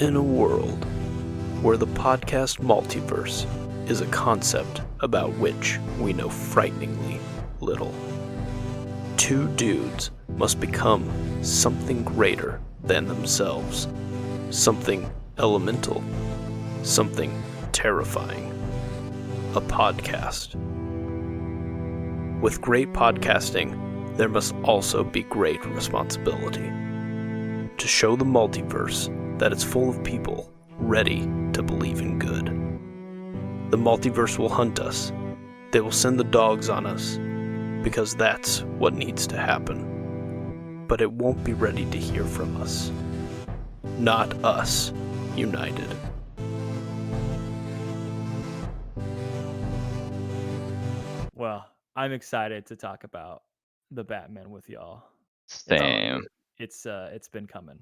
In a world where the podcast multiverse is a concept about which we know frighteningly little, two dudes must become something greater than themselves, something elemental, something terrifying. A podcast. With great podcasting, there must also be great responsibility. To show the multiverse that it's full of people ready to believe in good. The multiverse will hunt us. They will send the dogs on us, because that's what needs to happen. But it won't be ready to hear from us. Not us, united. Well, I'm excited to talk about the Batman with y'all. Same. It's been coming.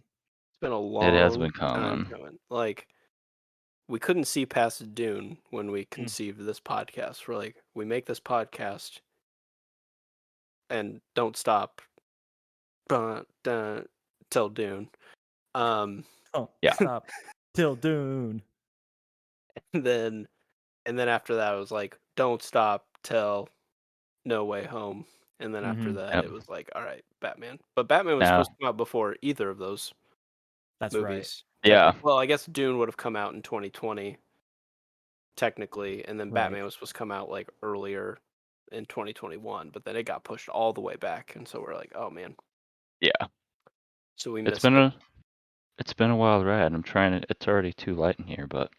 It's been a long It has been time coming. coming. Like, we couldn't see past Dune when we conceived this podcast. We're like, we make this podcast and don't stop till Dune. Yeah. Stop till Dune. And then after that, it was like, don't stop till No Way Home. And then after that, Yep. it was like, all right, Batman. But Batman was supposed to come out before either of those That's movies. Yeah. Well, I guess Dune would have come out in 2020, technically, and then Right. Batman was supposed to come out like earlier in 2021, but then it got pushed all the way back, and so we're like, oh man. Yeah. So we It's missed it. It's been a wild ride. I'm trying to. It's already too light in here, but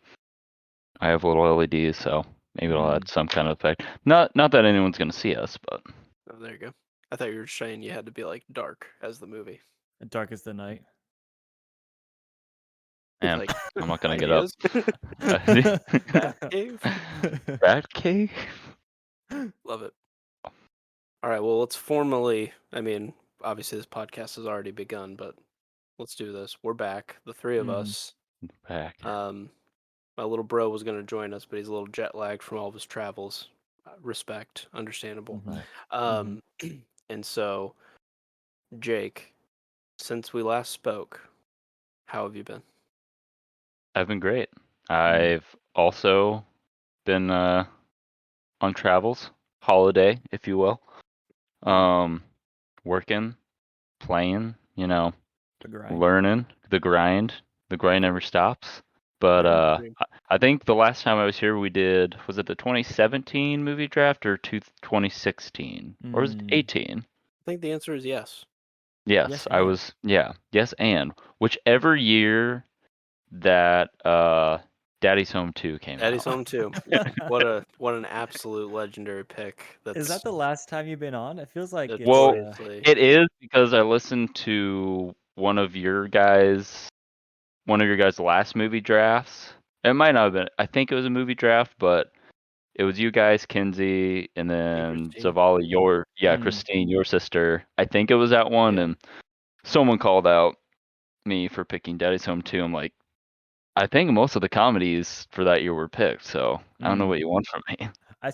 I have little LEDs, so maybe it'll add some kind of effect. Not that anyone's gonna see us, but Oh, there you go. I thought you were saying you had to be like dark as the movie. Dark as the night. man, Like, I'm not gonna get up. ideas? Batcave? Batcave? Love it. All right, well, let's formally, I mean, obviously this podcast has already begun, but let's do this. We're back, the three of us. Back. My little bro was going to join us, but he's a little jet lagged from all of his travels. Respect, understandable. And so, Jake, since we last spoke, how have you been? I've been great. I've also been on travels, holiday, if you will. Working, playing, The grind. learning, the grind. The grind never stops. But I think the last time I was here, we did, was it the 2017 movie draft or 2016? Or was it 18? I think the answer is yes. Yes, I was, yes, and whichever year that Daddy's Home 2 came out. Daddy's Home 2. What an absolute legendary pick. Is that the last time you've been on? It feels like it's, Well, it is, because I listened to one of your guys' last movie drafts. It might not have been. I think it was a movie draft, but it was you guys, Kinsey, and then Christine. Zavala, Christine, your sister. I think it was that one, and someone called out me for picking Daddy's Home 2. I'm like, I think most of the comedies for that year were picked, so I don't know what you want from me. I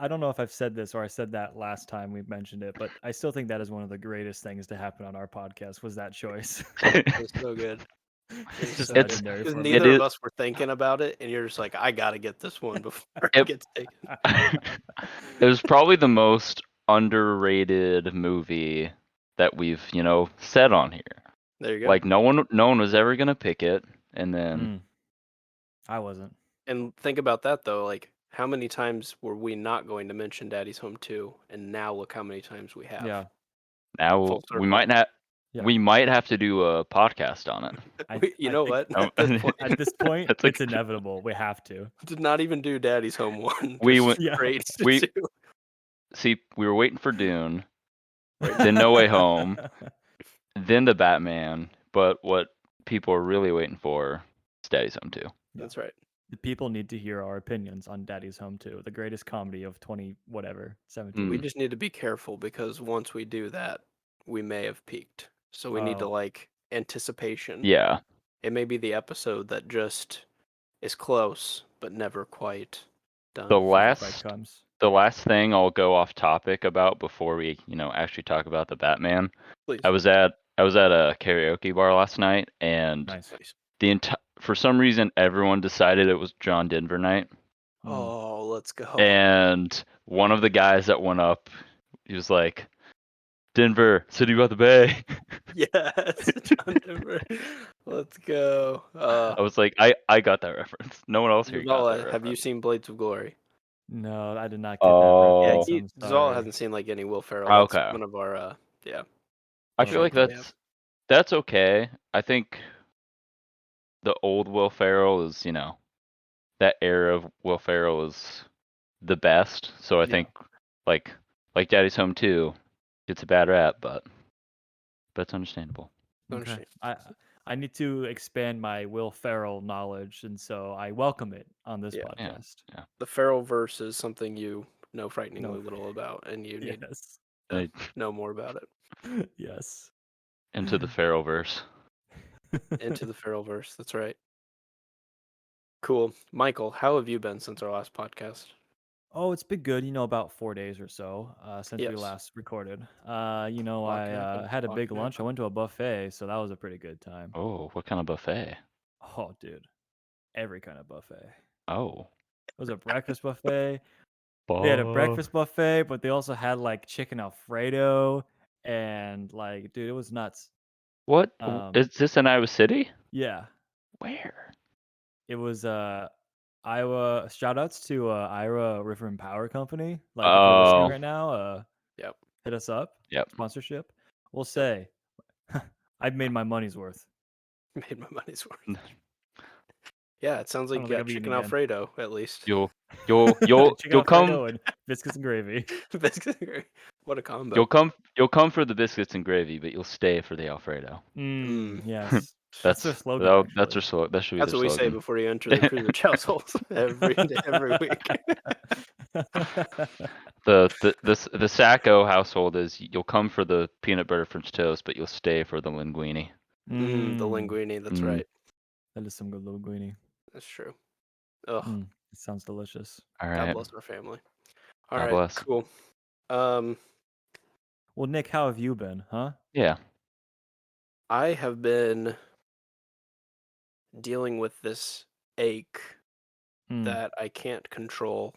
don't know if I've said this or I said that last time we mentioned it, but I still think that is one of the greatest things to happen on our podcast was that choice. It's so good. It's just so legendary good. for me. Neither of us were thinking about it, and you're just like, I gotta get this one before it gets taken. It was probably the most underrated movie that we've, said on here. There you go. Like no one was ever gonna pick it, and then I wasn't. And think about that though, like how many times were we not going to mention Daddy's Home 2, and now look how many times we have. Yeah. Now we might not. Yeah. We might have to do a podcast on it. You know what? At this point, it's inevitable. We have to. Did not even do Daddy's Home 1. We went straight to 2. See, we were waiting for Dune, then No Way Home, then the Batman. But what people are really waiting for is Daddy's Home 2. That's right. The people need to hear our opinions on Daddy's Home 2, the greatest comedy of 17. We just need to be careful, because once we do that, we may have peaked. So we need to like anticipation. Yeah. It may be the episode that just is close but never quite done. The last thing I'll go off topic about before we, actually talk about the Batman. Please. I was at a karaoke bar last night, and nice. for some reason everyone decided it was John Denver night, Oh, let's go. and one of the guys that went up, he was like, "Denver, City by the Bay." Yes, John Denver. Let's go. I was like, I got that reference. No one else here got that Zavala, have you reference. seen Blades of Glory? No, I did not get that Yeah, reference. Oh, I'm Zavala sorry. hasn't seen like any Will Ferrell. That's okay. one of our yeah. I Oh, feel like Shame we have. that's okay. I think the old Will Ferrell is, that era of Will Ferrell is the best. So I Yeah. think like Daddy's Home 2 gets a bad rap, but it's understandable. Okay. Understand. I need to expand my Will Ferrell knowledge, and so I welcome it on this Yeah. Yeah. podcast. Yeah. The Ferrell verse is something you know frighteningly No. little about, and you need Yes. to Right. know more about it. Yes. Into the Ferrellverse. Into the Ferrell verse. That's right. Cool. Michael, how have you been since our last podcast? Oh, it's been good. About 4 days or so since we Yes. last recorded. Lot can happen. I had a Lot big can lunch. I happen. went to a buffet, so that was a pretty good time. Oh, what kind of buffet? Oh, dude, every kind of buffet. Oh. It was a breakfast buffet. They had a Buff. breakfast buffet, but they also had like chicken Alfredo and like, dude, it was nuts. What? Um, Is this in Iowa City? yeah, Where? it was Iowa. Shout outs to Iowa River and Power Company. Like, if you're listening Oh, right now, Yep. hit us up. yep. Sponsorship. We'll say I've made my money's worth. Made my money's worth. Yeah, it sounds I like don't you think got I'm eating chicken again. Alfredo at least. You'll Chicken come Alfredo and biscuits and gravy. What a combo. you'll come for the biscuits and gravy, but you'll stay for the Alfredo. Yes. That's their slogan, That's actually. that should be That's their what we say slogan. before you enter the Cruisers households every week. The Sacco household is you'll come for the peanut butter French toast, but you'll stay for the linguine. The linguine, that's Mm. right. That is some good linguine. That's true. Ugh. It sounds delicious. All God right. bless our family. All God right, bless. cool. Well, Nick, how have you been, huh? Yeah. I have been dealing with this ache that I can't control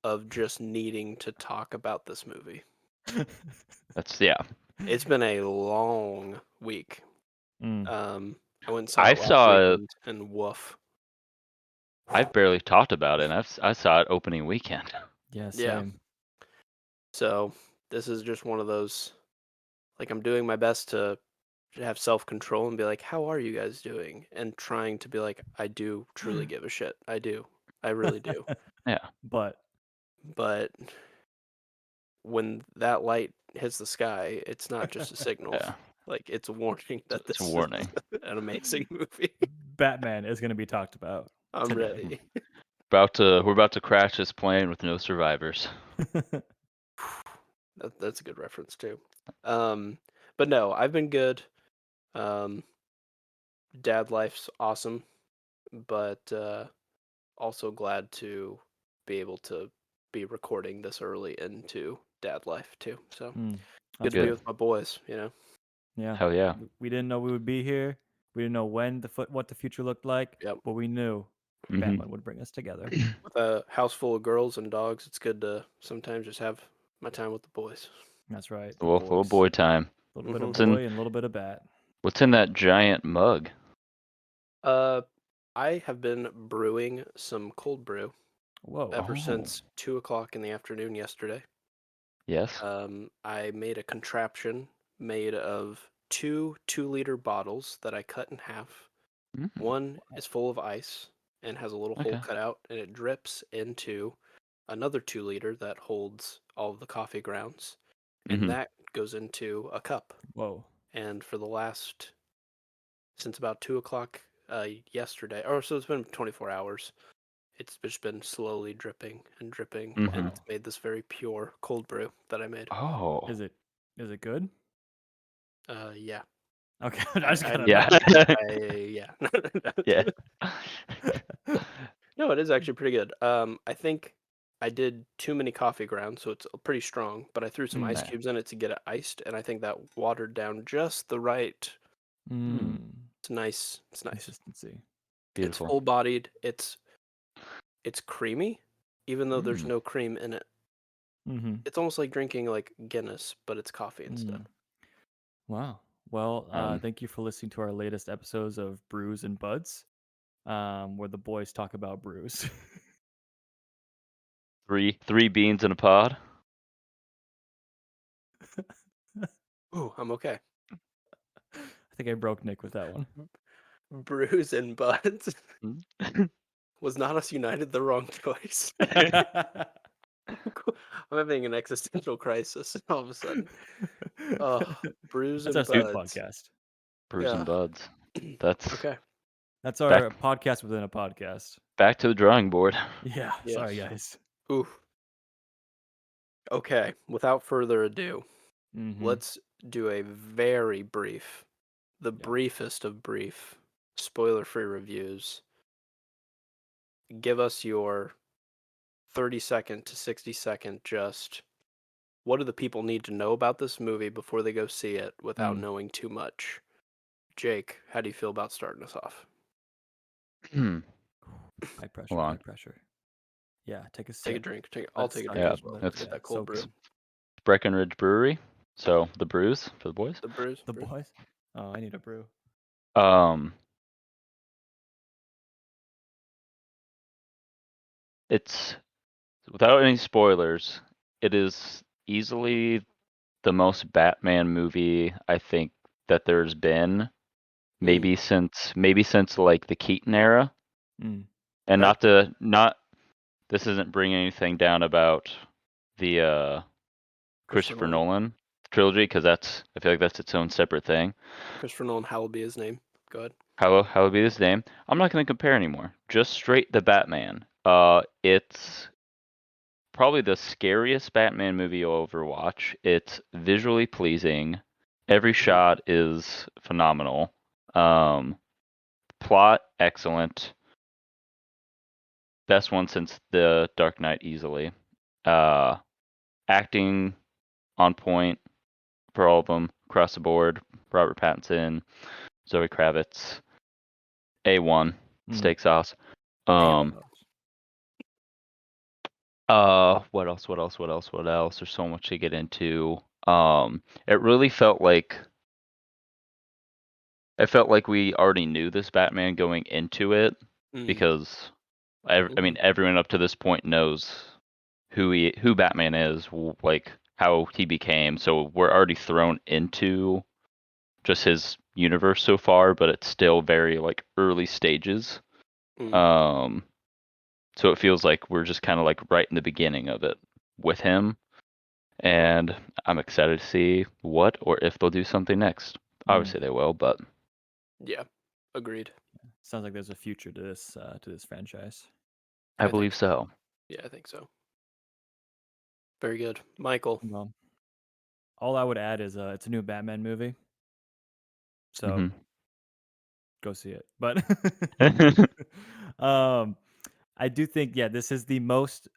of just needing to talk about this movie. That's It's been a long week. I went and saw I it last saw it. weekend, and woof. I've barely talked about it, and I saw it opening weekend. Yeah, Yeah. same. So this is just one of those, like, I'm doing my best to have self-control and be like, how are you guys doing? And trying to be like, I do truly give a shit. I do. I really do. Yeah. But But when that light hits the sky, it's not just a signal. Yeah. Like, it's a warning that It's a this warning. is an amazing movie. Batman is going to be talked about. I'm today. ready. We're about to crash this plane with no survivors. That's a good reference too. But no, I've been good. Dad life's awesome, but also glad to be able to be recording this early into dad life too. So good to be good. with my boys, Yeah. Hell yeah. We didn't know we would be here. We didn't know what the future looked like. Yep. But we knew Mhm. family would bring us together. With a house full of girls and dogs, it's good to sometimes just have my time with the boys. That's right. The Little boys. boy time. A little bit of Mhm. boy and a little bit of bat. What's in that giant mug? I have been brewing some cold brew Whoa. ever since 2 o'clock in the afternoon yesterday. Yes. I made a contraption made of 2 2-liter bottles that I cut in half. One is full of ice and has a little hole Okay. cut out, and it drips into another 2-liter that holds all of the coffee grounds, and that goes into a cup. Whoa. And for the last, since about 2 o'clock yesterday, or so it's been 24 hours, it's just been slowly dripping and dripping, and it's made this very pure cold brew that I made. Oh. Is it good? Yeah. Okay. I just gotta Yeah. Yeah. Yeah. No, it is actually pretty good. I think I did too many coffee grounds, so it's pretty strong, but I threw some ice Right. cubes in it to get it iced, and I think that watered down just the right. It's nice. It's nice. Consistency. It's Beautiful. full-bodied. It's creamy, even though there's Mm. no cream in it. Mm-hmm. It's almost like drinking like Guinness, but it's coffee instead. Mm. Wow. Well, Um, thank you for listening to our latest episodes of Brews and Buds, where the boys talk about brews. three beans in a pod. Ooh, I'm okay. I think I broke Nick with that one. Brews and buds. Mm. Was not us united the wrong choice? I'm having an existential crisis all of a sudden. Oh, brews That's our and second buds. podcast. Brews Yeah. and buds. That's Okay. That's back our podcast within a podcast. back to the drawing board. Yeah. Sorry, Yes. guys. Oof. Okay. Without further ado, Mm-hmm. let's do a very brief, the Yeah. briefest of brief, spoiler-free reviews. Give us your 30-second to 60-second just what do the people need to know about this movie before they go see it without Mm. knowing too much? Jake, how do you feel about starting us off? Hmm. High pressure. Hold High on. pressure. Yeah. Take a Take a sip. drink. I'll Let's take a start drink Yeah, as getting well. the that's Get that cold soaks. brew. Breckenridge Brewery. So the brews for the boys. The brews. The Brew. boys. Oh, I need a brew. Um, it's without any spoilers. It is easily the most Batman movie I think that there's been. Mm, Maybe since like the Keaton era. Mm. And okay. not this isn't bringing anything down about the Christopher Christopher Nolan. Nolan trilogy because I feel like that's its own separate thing. Christopher Nolan, how will be his name? Go ahead. How would be his name? I'm not going to compare anymore. Just straight the Batman. It's probably the scariest Batman movie you'll ever watch. It's visually pleasing. Every Mm, shot is phenomenal. Um, Plot excellent. Best one since the Dark Knight easily. Uh, Acting on point for all of them across the board. Robert Pattinson, Zoe Kravitz, A1 Mm. steak sauce. damn. Um, what else? What else? What else? What else? There's so much to get into. It really felt like we already knew this Batman going into it Mm, because I mean everyone up to this point knows who Batman is, like how he became. So we're already thrown into just his universe so far, but it's still very like early stages. mm, Um, so it feels like we're just kind of like right in the beginning of it with him, uh-huh. and I'm excited to see what or if they'll do something next. Mm. Obviously they will, but Yeah. Agreed. Sounds like there's a future to this franchise. I I think believe so. so. Yeah, I think so. Very good. Michael. Well, all I would add is it's a new Batman movie, so go see it. But um, I do think this is the most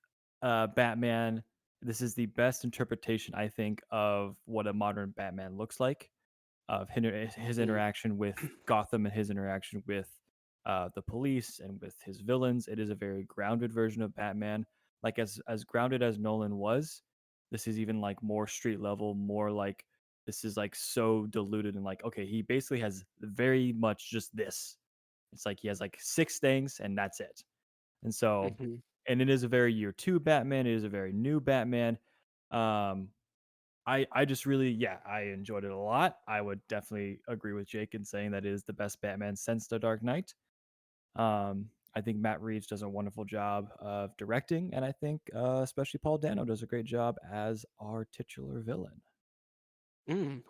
Batman. This is the best interpretation I think of what a modern Batman looks like. Of his Mm, interaction with Gotham and his interaction with the police and with his villains. It is a very grounded version of Batman. Like as grounded as Nolan was, this is even like more street level, more like this is like so diluted and like okay, he basically has very much just this. It's like he has like six things and that's it. And so, mhm, and it is a very year two Batman. It is a very new Batman. Um, I just really I enjoyed it a lot. I would definitely agree with Jake in saying that it is the best Batman since The Dark Knight. I think Matt Reeves does a wonderful job of directing, and I think especially Paul Dano does a great job as our titular villain.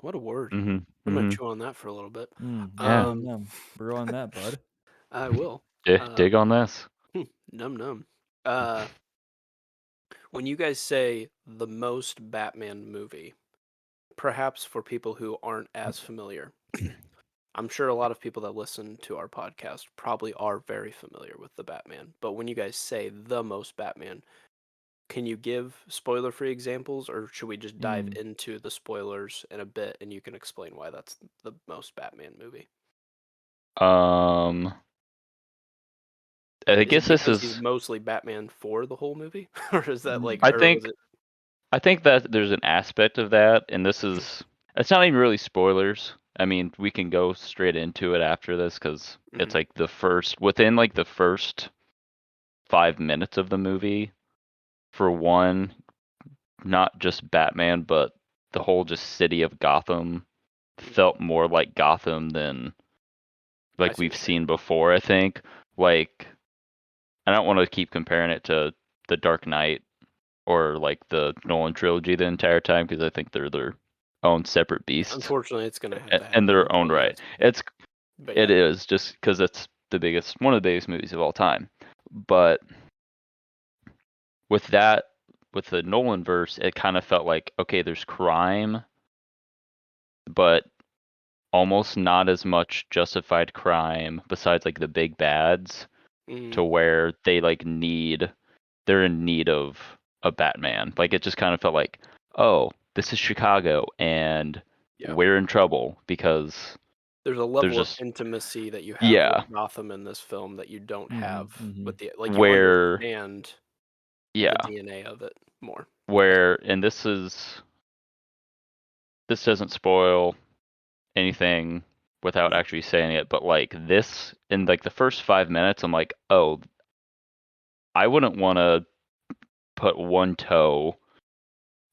what a word. Mhm. I'm gonna Mhm. chew on that for a little bit. Num Yeah. num num. Brew on that, bud. I will. Dig on this. Num num. Uh, when you guys say the most Batman movie, perhaps for people who aren't as familiar, I'm sure a lot of people that listen to our podcast probably are very familiar with the Batman. But when you guys say the most Batman, can you give spoiler-free examples, or should we just dive Mm. into the spoilers in a bit and you can explain why that's the most Batman movie? Um, I Is guess it this because he's is. mostly Batman for the whole movie, or is that like, I or was think it? I think that there's an aspect of that, and this is. It's not even really spoilers. I mean, we can go straight into it after this because it's Mhm. like within like the first 5 minutes of the movie. For one, not just Batman, but the whole just city of Gotham felt more like Gotham than I like see we've what you're saying. seen before. I think like I don't want to keep comparing it to the Dark Knight or like the Nolan trilogy the entire time because I think they're their own separate beasts Unfortunately, it's gonna have to in happen their that own way. right. Yes, but It yeah. is just because it's one of the biggest movies of all time. But with that, with the Nolan verse, it kind of felt like okay, there's crime, but almost not as much justified crime besides like the big bads to Mm, where they're in need of a Batman. Like it just kind of felt like, oh, this is Chicago and yeah. we're in trouble because There's a there's level of just intimacy that you have with yeah, Gotham in this film that you don't have Mm-hmm. with the like. You where understand the yeah, DNA of it more. Yeah. where and this doesn't spoil anything without actually saying it, but like this in like the first 5 minutes, I'm like, oh, I wouldn't want to put one toe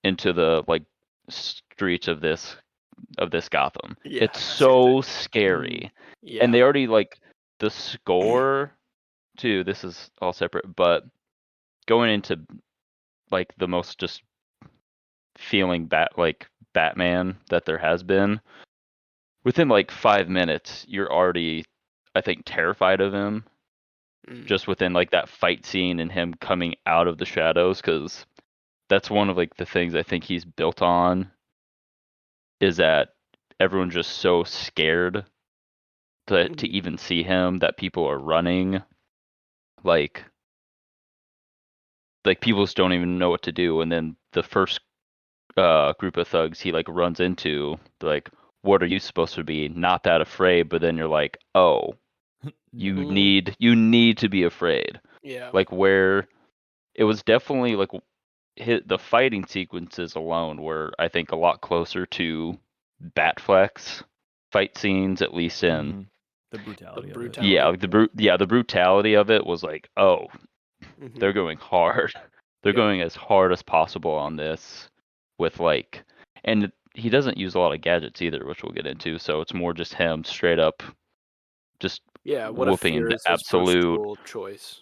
into the like streets of this Gotham. Yeah, It's I see what you're so Mm. scary. And saying. they already like the score too, this is all separate, but going into like the most just feeling Batman that there has been, within like 5 minutes, you're already I think terrified of him Yeah. Mm. just within like that fight scene and him coming out of the shadows because that's one of like the things I think he's built on is that everyone's just so scared to Mhm. even see him that people are running like people just don't even know what to do and then the first group of thugs he like runs into they're like what are you supposed to be not that afraid but then you're like oh No. you need to be afraid Yeah. like where it was definitely like hit the fighting sequences alone were I think a lot closer to Batfleck's fight scenes at least in Mm-hmm. The The brutality of it. yeah brutality. like the brutality of it was like oh Hmm. they're going hard they're Yeah. going as hard as possible on this with like and he doesn't use a lot of gadgets either which we'll get into so it's more just him straight up just Yeah. What if whooping fear the is his first absolute tool of choice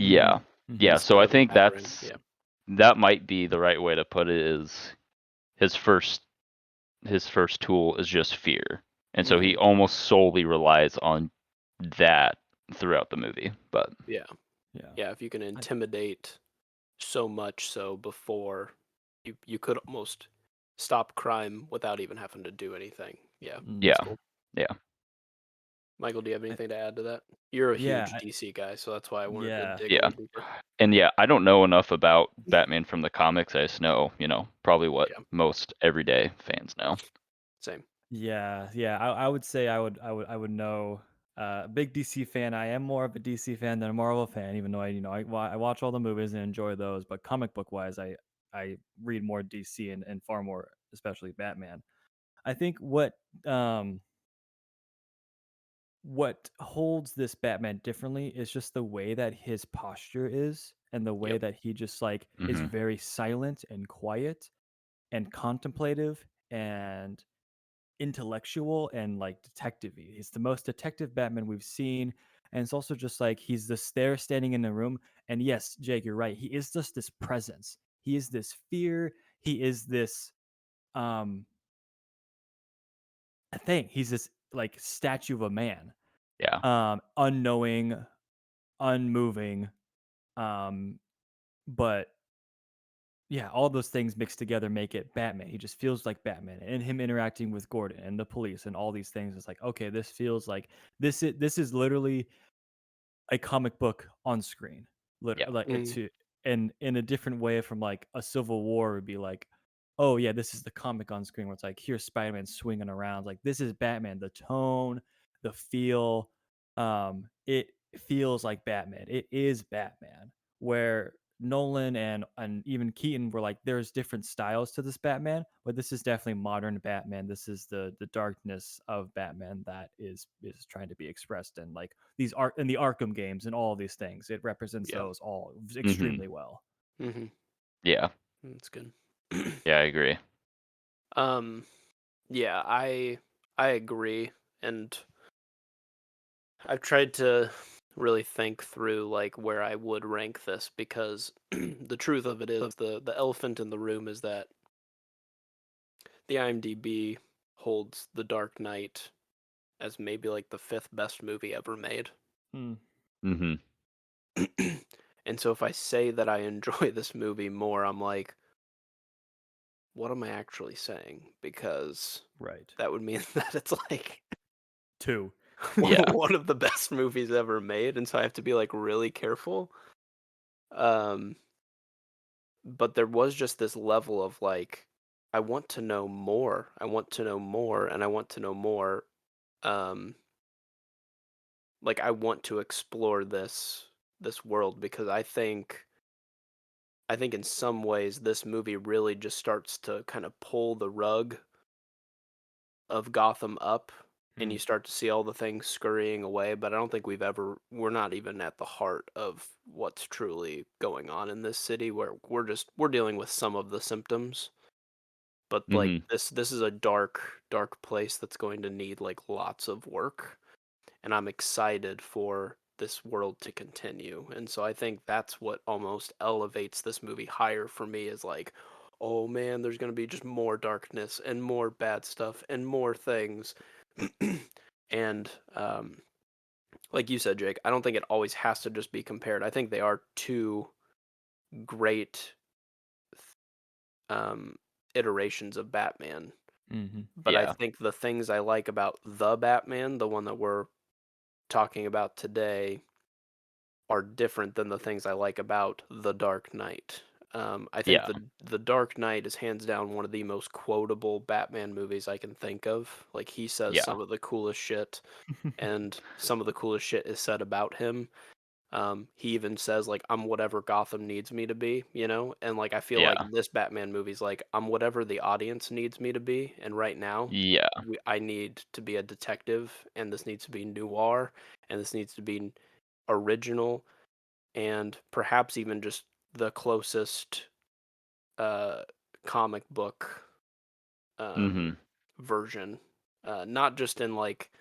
Mm-hmm. yeah Mm-hmm. yeah so instead I of a think battering? Yeah. that might be the right way to put it is his first tool is just fear. And so Hmm. he almost solely relies on that throughout the movie. But Yeah. Yeah. Yeah. If you can I, intimidate so much so before you could almost stop crime without even having to do anything. Yeah. That's mm, yeah, cool. yeah. Michael, do you have I, anything to add to that? You're a yeah. huge DC guy, so that's why I wanted to Yeah. dig a Yeah. little deeper. And yeah, I don't know enough about Batman from the comics. I just know, probably what Yeah. most everyday fans know. Same. Yeah, yeah. I would say I would know. Big DC fan. I am more of a DC fan than a Marvel fan, even though I watch all the movies and enjoy those. But comic book wise, I read more DC and far more, especially Batman. I think um what holds this Batman differently is just the way that his posture is and the way Yep. that he just like is Hmm. very silent and quiet and contemplative and intellectual and like detective-y. He's the most detective Batman we've seen. And it's also just like he's just there standing in the room. And yes, Jake, you're right. He is just this presence. He is this fear. He is this um thing. He's this like statue of a man. Yeah. Unknowing, unmoving, um, but yeah, all those things mixed together make it Batman. He just feels like Batman, and him interacting with Gordon and the police and all these things. It's like, okay, this feels like this is literally a comic book on screen. Yeah. Like it Mm. to and in a different way from like a Civil War would be like, oh yeah, this is the comic on screen where it's like here's Spider-Man swinging around. Like this is Batman. The tone, the feel, it feels like Batman. It is Batman. Where Nolan and even Keaton were like, there's different styles to this Batman, but this is definitely modern Batman. This is the darkness of Batman that is trying to be expressed in like these art in the Arkham games and all of these things. It represents Yeah. those all Mhm. extremely well. Mm-hmm. Yeah. That's good. Yeah, I agree. um, yeah, I agree, and I've tried to really think through like where I would rank this because the truth of it is the elephant in the room is that the IMDb holds The Dark Knight as maybe like the fifth best movie ever made. Hmm. Mhm. And so if I say that I enjoy this movie more, I'm like, what am I actually saying? Because Right. that would mean that it's like Two. Yeah. one of the best movies ever made, and so I have to be like really careful. Um, but there was just this level of like, I want to know more. I want to know more, and I want to know more. Um, like I want to explore this world because I think in some ways this movie really just starts to kind of pull the rug of Gotham up and Hmm. you start to see all the things scurrying away, but I don't think we're not even at the heart of what's truly going on in this city where we're dealing with some of the symptoms. But like Mhm. this is a dark place that's going to need like lots of work, and I'm excited for this world to continue. And so I think that's what almost elevates this movie higher for me is like, oh man, there's going to be just more darkness and more bad stuff and more things. And like you said, Jake, I don't think it always has to just be compared. I think they are two great um, iterations of Batman. Hmm. But I Yeah. think the things I like about the Batman, the one that we're talking about today, are different than the things I like about The Dark Knight. I think Yeah. the Dark Knight is hands down one of the most quotable Batman movies I can think of. Like he says Yeah. some of the coolest shit, and some of the coolest shit is said about him. He even says like I'm whatever Gotham needs me to be, you know? And like I feel like Yeah. this Batman movie's like I'm whatever the audience needs me to be, and right now Yeah. I need to be a detective, and this needs to be noir, and this needs to be original, and perhaps even just the closest uh, comic book um, Mhm. version. Not just in like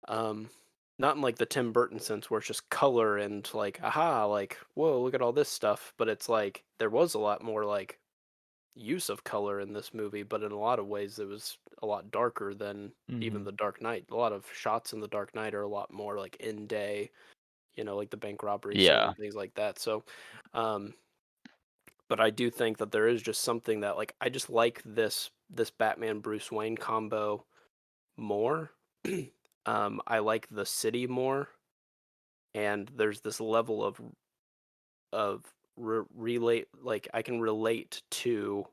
um, not in like the Tim Burton sense where it's just color and like aha, like whoa, look at all this stuff. But it's like there was a lot more like use of color in this movie, but in a lot of ways it was a lot darker than even Hmm. The Dark Knight. A lot of shots in The Dark Knight are a lot more like in day, you know, like the bank robbery scene Yeah. and things like that. So, um, but I do think that there is just something that like I just like this Batman Bruce Wayne combo more. I like the city more, and there's this level of relate like I can relate to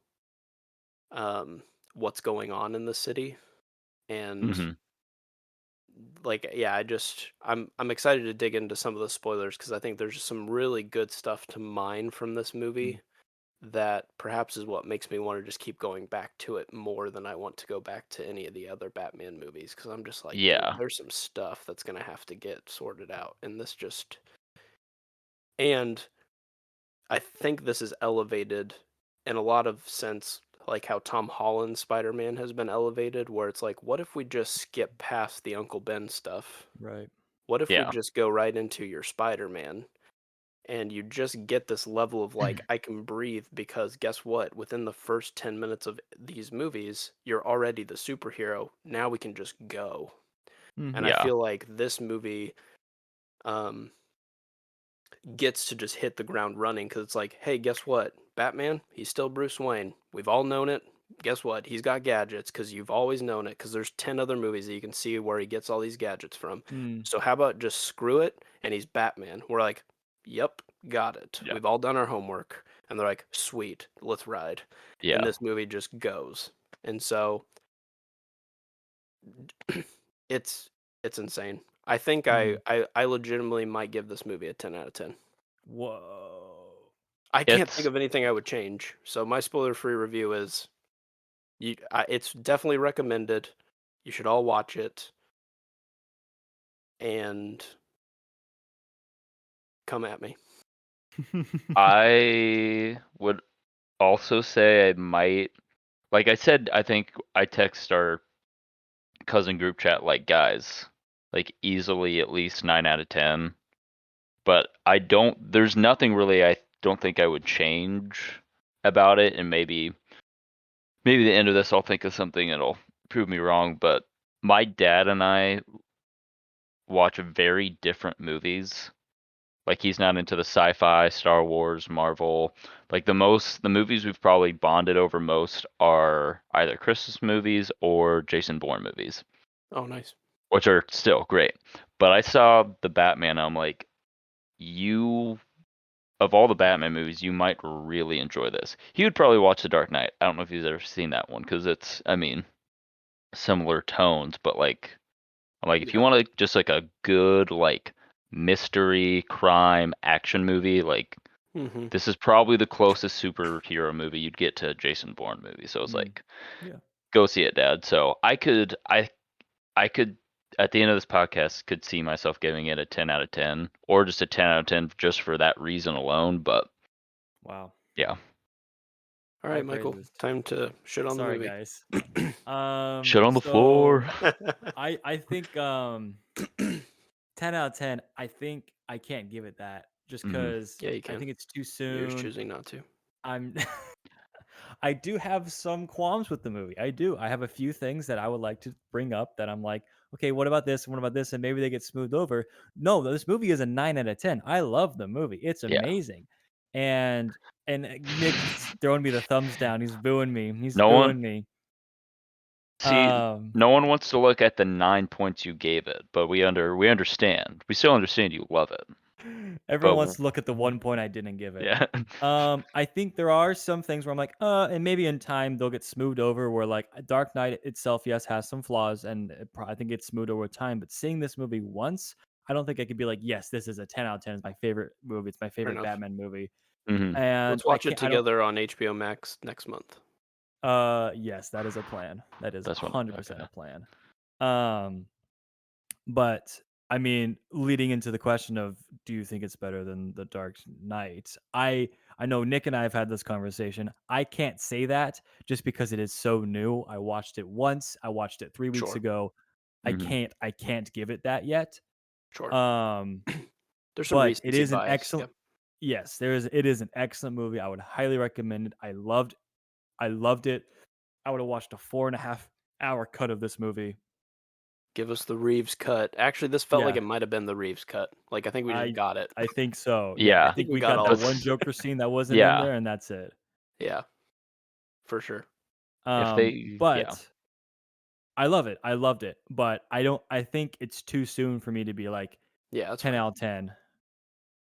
um what's going on in the city, and Mhm. like yeah, I'm excited to dig into some of the spoilers because I think there's just some really good stuff to mine from this movie that perhaps is what makes me want to just keep going back to it more than I want to go back to any of the other Batman movies because I'm just like, dude, Yeah. there's some stuff that's gonna have to get sorted out, and this just and I think this is elevated in a lot of sense, like how Tom Holland's Spider-Man has been elevated, where it's like, what if we just skip past the Uncle Ben stuff? Right. What if we Yeah. just go right into your Spider-Man? And you just get this level of like I can breathe because guess what? Within the first 10 minutes of these movies, you're already the superhero. Now we can just go. And Hmm. I Yeah. feel like this movie um gets to just hit the ground running cuz it's like, "Hey, guess what? Batman, he's still Bruce Wayne. We've all known it. Guess what? He's got gadgets cuz you've always known it cuz there's 10 other movies that you can see where he gets all these gadgets from. Mm. So how about just screw it and he's Batman?" We're like, "Yep, got it. Yeah. We've all done our homework." And they're like, "Sweet, let's ride." And Yeah. this movie just goes. And so it's it's insane. I think Hmm. I legitimately might give this movie a 10 out of 10. Whoa. I can't think It's of anything I would change. So my spoiler-free review is it's definitely recommended. You should all watch it and come at me. I would also say I might, like I said, I think I text our cousin group chat like, guys, like easily at least 9 out of 10. But there's nothing really I don't think I would change about it, and maybe the end of this I'll think of something that'll prove me wrong, but my dad and I watch very different movies. Like he's not into the sci-fi, Star Wars, Marvel. Like the movies we've probably bonded over most are either Christmas movies or Jason Bourne movies, Oh, nice. which are still great. But I saw the Batman, and I'm like, you of all the Batman movies, you might really enjoy this. He would probably watch The Dark Knight. I don't know if he's ever seen that one because it's, I mean, similar tones, but like, I'm like, if you Yeah. want just like a good like mystery crime action movie, like Mm-hmm. this is probably the closest superhero movie you'd get to a Jason Bourne movie. So it's Mm. like, Yeah. go see it, Dad. So I could at the end of this podcast could see myself giving it a 10 out of 10 or just a 10 out of 10 just for that reason alone. But Wow. yeah, All High right, Michael. praises. Time to shit on the Sorry, movie. guys. shit on the So floor. I think 10 out of 10. I think I can't give it that just Hmm. because Yeah, you I can. think it's too You're just soon. choosing not to. I'm I do have some qualms with the movie. I do. I have a few things that I would like to bring up that I'm like, okay, what about this? What about this? And maybe they get smoothed over. No, this movie is a 9 out of 10. I love the movie. It's Yeah. amazing. And Nick's throwing me the thumbs down. He's booing me. He's No one booing me. see. Um No one wants to look at the 9 points you gave it, but we understand. We still understand you love it. Everyone But wants to look at the one point I didn't give it. yeah. I think there are some things where I'm like, and maybe in time they'll get smoothed over. Where like Dark Knight itself, yes, has some flaws, and I think it's smoothed over time. But seeing this movie once, I don't think I could be like, yes, this is a 10 out of 10. It's my favorite movie. It's my Fair favorite enough. Batman movie. Hmm. And Let's I watch it can't. I don't. together on HBO Max next month. Yes, that is a plan. That is That's one. 100% Okay. a plan. Um, But I mean, leading into the question of do you think it's better than The Dark Knight? I know Nick and I have had this conversation. I can't say that just because it is so new. I watched it once. I watched it 3 weeks Sure. ago. Hmm. I can't give it that yet. Sure. Um, There's some but it recency is an bias. excellent Yep. yes, it is an excellent movie. I would highly recommend it. I loved it. I would have watched a 4.5 hour cut of this movie. Give us the Reeves cut. Actually, this felt like Yeah. it might have been the Reeves cut. Like I think we just I got it. I think so. Yeah, I I Yeah. think think we we got got all that of it. one Let's. Joker scene that wasn't in Yeah. there, and that's it. Yeah, for sure. If they. Yeah. But I love it. I loved it, but I don't. I think it's too soon for me to be like Yeah, that's 10 fine. out of 10.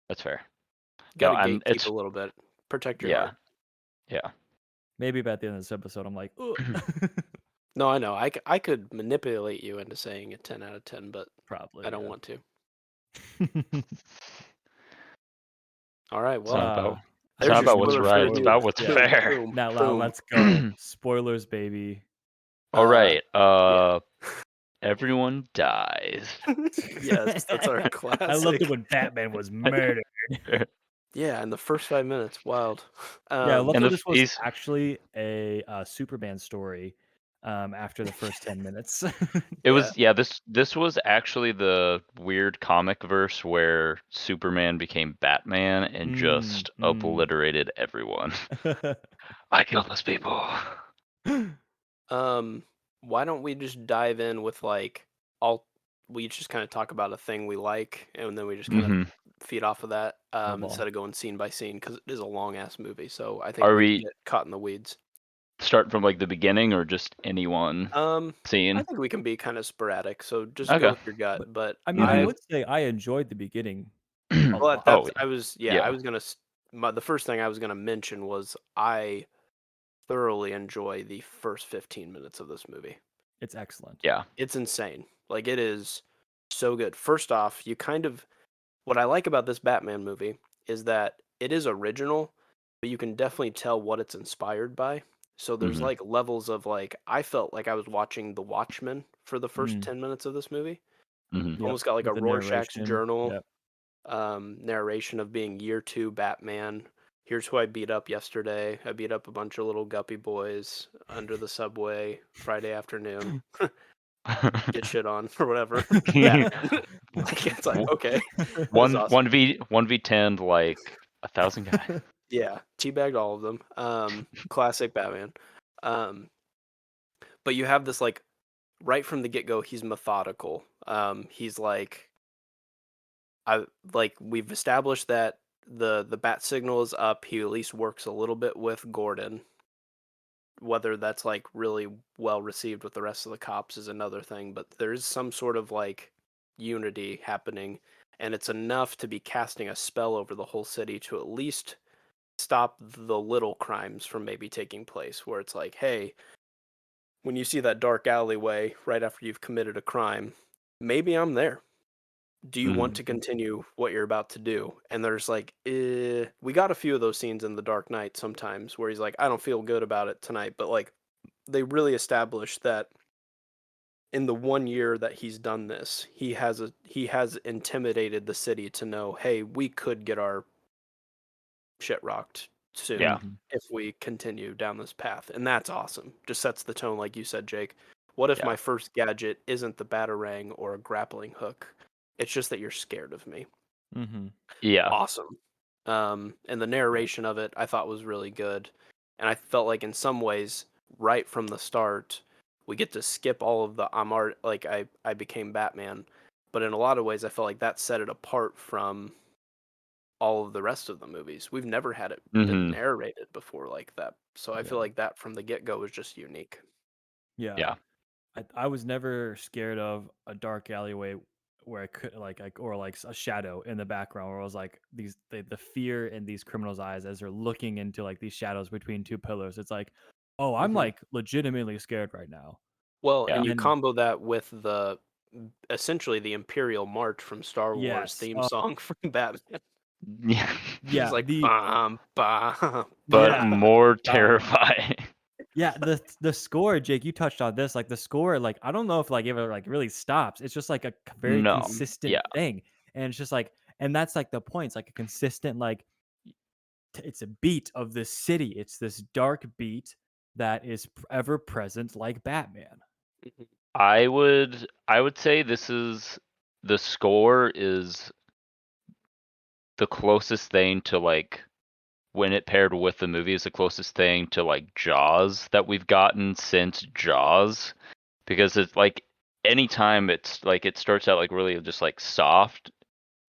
That's fair. Got No, to and gatekeep a it's little bit. Protect your yeah. heart. Yeah. Maybe by the end of this episode, I'm like, "Ugh." No, I know. I could manipulate you into saying a 10 out of 10, but I Probably, don't yeah. want to. All right, It's not well, about. It's there's not your about what's spoiler free right. It's review. about Spoilers, what's yeah. Boom, fair. boom, Now, boom. let's go. Spoilers, baby. All Uh, right. yeah. Everyone dies. Yes, that's our I loved it classic. when Batman was murdered. Yeah, in the first 5 minutes, wild. Yeah, I love And that the this was he's actually a Superman story after the first 10 minutes. it Yeah. was this was actually the weird comic verse where Superman became Batman and Mm, just mm. obliterated everyone. I killed those people. Um, why don't we just dive in with like all we just kind of talk about a thing we like and then we just kind of Hmm. feed off of that My ball. instead of going scene by scene because it is a long ass movie. So I think Are we can we get caught in the weeds. starting from like the beginning or just anyone Um, I scene? think we can be kind of sporadic. So just go Okay. with your gut. But But I mean, I Hmm. I would say I enjoyed the beginning a well lot. Oh that's I was yeah I yeah. was gonna the first thing I was gonna mention was I thoroughly enjoy the first 15 minutes of this movie. It's excellent. Yeah. It's insane. Like it is. So good. First off, what I like about this Batman movie is that it is original, but you can definitely tell what it's inspired by. So there's Mm-hmm. like levels of like I felt like I was watching The Watchmen for the first Mm, 10 minutes of this movie. Mm-hmm. yep. Almost got like a With the Rorschach's narration. journal Yep. narration of being year 2 Batman. Here's who I beat up yesterday. I beat up a bunch of little guppy boys under the subway Friday afternoon. Get shit on or whatever. Batman. Like, it's like, okay, this is awesome. 1v10 like 1,000 guys. Yeah, teabagged all of them. Classic Batman. Um, but you have this like right from the get go, he's methodical. He's I like we've established that the bat signal is up. He at least works a little bit with Gordon. Whether that's like really well received with the rest of the cops is another thing, but there's some sort of like unity happening, and it's enough to be casting a spell over the whole city to at least stop the little crimes from maybe taking place. Where it's like, hey, when you see that dark alleyway right after you've committed a crime, maybe I'm there. Do you want Mhm. to continue what you're about to do? And there's like, we got a few of those scenes in The Dark Knight sometimes where he's like, I don't feel good about it tonight, but like they really established that in the 1 year that he's done this, he has intimidated the city to know, hey, we could get our shit rocked soon Yeah. Mhm. if we continue down this path. And that's awesome. Just sets the tone, like you said, Jake. What if Yeah. my first gadget isn't the batarang or a grappling hook? It's just that you're scared of me. Mhm. Yeah. Awesome. And the narration of it I thought was really good. And I felt like in some ways, right from the start, we get to skip all of the I became Batman. But in a lot of ways I felt like that set it apart from all of the rest of the movies. We've never had it been Mhm. narrated before like that. So I feel Yeah. like that from the get go was just unique. Yeah. Yeah. I was never scared of a dark alleyway where I could or like a shadow in the background where I was like the fear in these criminals' eyes as they're looking into like these shadows between two pillars. It's like, oh, I'm Hmm. like legitimately scared right now. Well, Yeah. and And you then combo that with the essentially the Imperial March from Star Wars yes, theme song from Batman. Yeah. Just yeah, like bam, bam, But yeah, bam. more uh, terrifying. yeah. The score, Jake, you touched on this. Like the score, like I don't know if like it ever like really stops. It's just like a very No. Mhm. consistent Yeah. thing, and it's just like, and that's like the point. It's like a consistent like it's a beat of this city. It's this dark beat that is ever present like Batman. Mhm. I would say the score is the closest thing to like when it paired with the movie is the closest thing to like Jaws that we've gotten since Jaws, because it's like anytime it's like it starts out like really just like soft,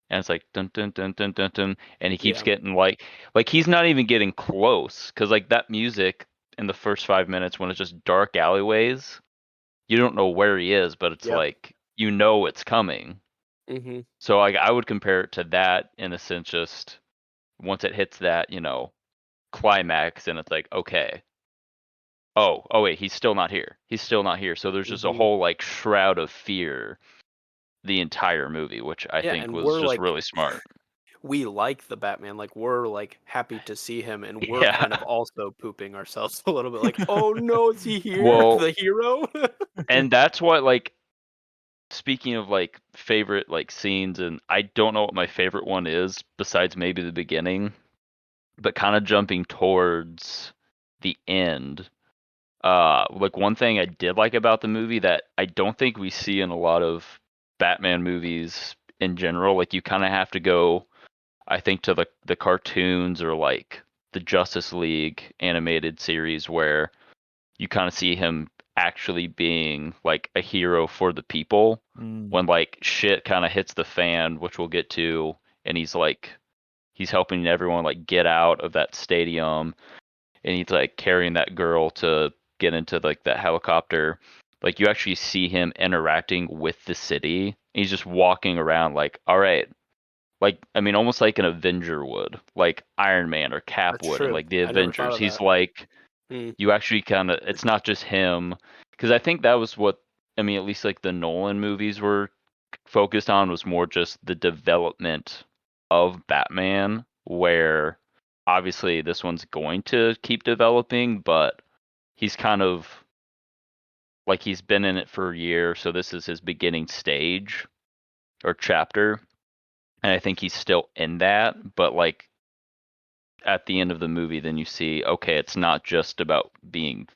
and it's like dun dun dun dun dun dun, and he keeps Yeah. getting like he's not even getting close, because like that music in the first 5 minutes when it's just dark alleyways, you don't know where he is, but it's Yep. like you know it's coming. Mhm. So like I would compare it to that in a sense, just once it hits that, climax, and it's like, okay, oh wait, he's still not here. He's still not here. So there's just a Mhm. whole like shroud of fear the entire movie, which I Yeah, think and was we're just like really smart. we like the Batman. Like we're like happy to see him, and we're Yeah. kind of also pooping ourselves a little bit. Like, oh no, is he here? Well, The hero? and that's what like speaking of like favorite like scenes, and I don't know what my favorite one is besides maybe the beginning, but kind of jumping towards the end. Like one thing I did like about the movie that I don't think we see in a lot of Batman movies in general, like you kind of have to go, I think, to the cartoons or like the Justice League animated series where you kind of see him actually being like a hero for the people Mm, when like shit kind of hits the fan, which we'll get to, and he's helping everyone like get out of that stadium, and he's like carrying that girl to get into like that helicopter. Like you actually see him interacting with the city. He's just walking around like, all right, like I mean, almost like an Avenger would, like Iron Man or Cap That's would, and true. like the I never thought Avengers. of He's that. like, Mm. you actually kind of, it's not just him, because I think that was what, I mean, at least like the Nolan movies were focused on was more just the development of Batman, where obviously this one's going to keep developing, but he's kind of like he's been in it for a year, so this is his beginning stage or chapter. And I think he's still in that, but like at the end of the movie, then you see, okay, it's not just about being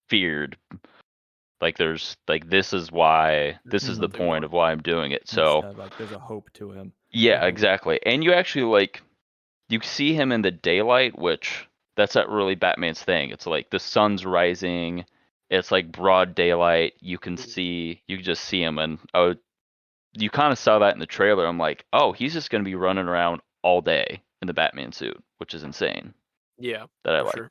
feared. Like there's like this is the something point more. of why I'm doing it. So Instead, like there's a hope to him. yeah, Mhm. exactly. And you actually like you see him in the daylight, which that's not really Batman's thing. It's like the sun's rising, it's like broad daylight. You can just see him, and you kind of saw that in the trailer. I'm like, oh, he's just gonna be running around all day in the Batman suit, which is insane. Yeah, That I for like. sure.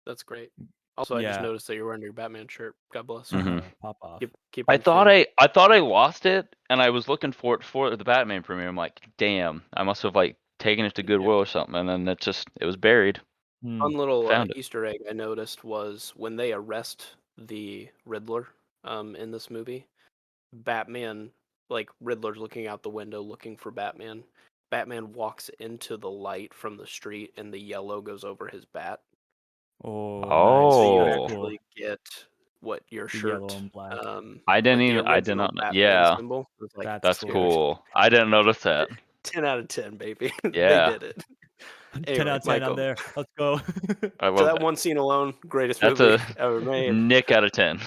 That's great. Also, I just Yeah. noticed that you're wearing your Batman shirt. God bless. hmm Pop off. Keep I on thought seeing. I thought I lost it, and I was looking for it for the Batman premiere. I'm like, damn, I must have like taken it to Yeah. Goodwill or something, and then it was buried. Hmm. Fun little Found it. Easter egg I noticed was when they arrest the Riddler in this movie, Batman, like Riddler's looking out the window looking for Batman. Batman walks into the light from the street and the yellow goes over his bat. Oh, nice. So you That's Oh, cool. actually get what your The yellow shirt, and black. like the I did original not know. Batman Yeah, symbol. It's like, That's that's cool. dude, cool. I didn't notice that. 10 out of 10, baby. They Yeah, did it. 10 Anyway, out of 10. I'm Michael. there. Let's go. I So love that that. one scene alone, greatest That's movie a ever made. Nick out of 10.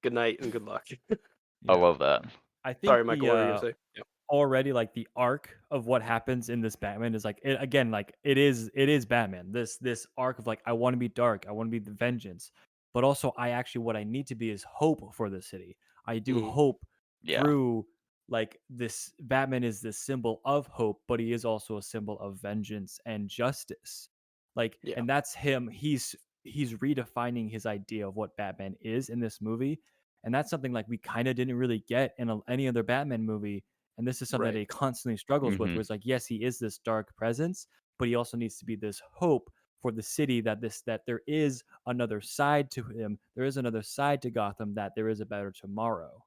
Good night and good luck. I Yeah. love that. I think Sorry, Michael, the what were you gonna say? Yeah. already like the arc of what happens in this Batman is like again like it is Batman. This arc of like I want to be dark, I want to be the vengeance, but also I actually what I need to be is hope for the city. I do Mhm. hope Yeah. through like this Batman is this symbol of hope, but he is also a symbol of vengeance and justice. Like Yeah. and that's him. He's redefining his idea of what Batman is in this movie. And that's something like we kind of didn't really get in any other Batman movie, and this is something that Right. he constantly struggles with, hmm where it's like, yes, he is this dark presence, but he also needs to be this hope for the city that there is another side to him. There is another side to Gotham, that there is a better tomorrow.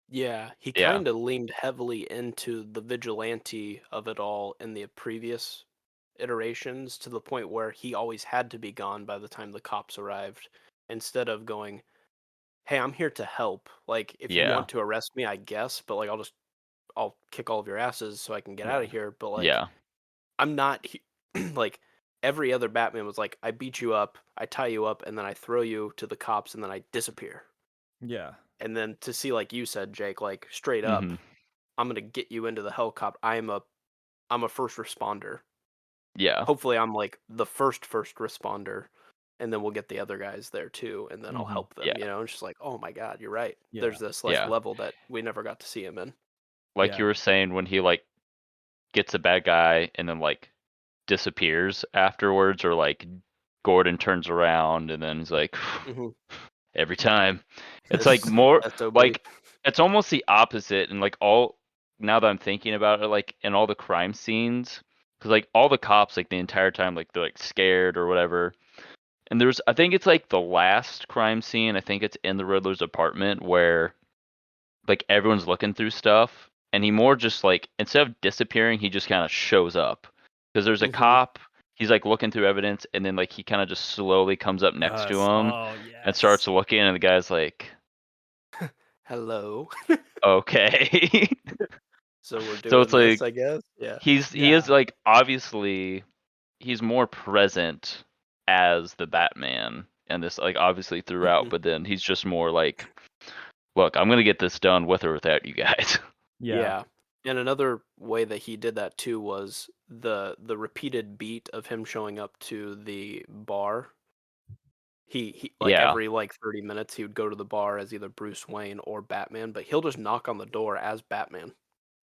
Yeah, he Yeah. kind of leaned heavily into the vigilante of it all in the previous iterations to the point where he always had to be gone by the time the cops arrived instead of going, "Hey, I'm here to help. Like if you Yeah. want to arrest me, I guess, but like I'll kick all of your asses so I can get out Yeah. of here, but like Yeah. I'm not like every other Batman was like I beat you up, I tie you up and then I throw you to the cops and then I disappear." Yeah. And then to see like you said, Jake, like straight up, hmm I'm gonna get you into the helicopter. I'm a first responder. Yeah. Hopefully I'm like the first responder and then we'll get the other guys there too and then I'll Hmm. help them, Yeah. It's just like, "Oh my god, you're right." There's Yeah. this like Yeah. level that we never got to see him in. Like you Yeah. were saying, when he like gets a bad guy and then like disappears afterwards, or like Gordon turns around and then he's like, Mhm. every time. It's like This more SOB. like it's almost the opposite. And like all now that I'm thinking about it, like in all the crime scenes, because like all the cops, like the entire time, like they're like scared or whatever. And there's, I think it's like the last crime scene. I think it's in the Riddler's apartment where like everyone's looking through stuff, and he more just like instead of disappearing, he just kind of shows up because there's a Mhm. cop. He's like looking through evidence, and then like he kind of just slowly comes up next to Yes. him Oh, and starts yes. looking, and the guy's like, Hello. okay. So we're So it's doing this, like I guess. Yeah. he is Yeah. like obviously he's more present as the Batman and this like obviously throughout, Mhm. but then he's just more like, look, I'm gonna get this done with or without you guys. Yeah. Yeah. And another way that he did that too was the repeated beat of him showing up to the bar. He like Yeah, every like 30 minutes he would go to the bar as either Bruce Wayne or Batman, but he'll just knock on the door as Batman.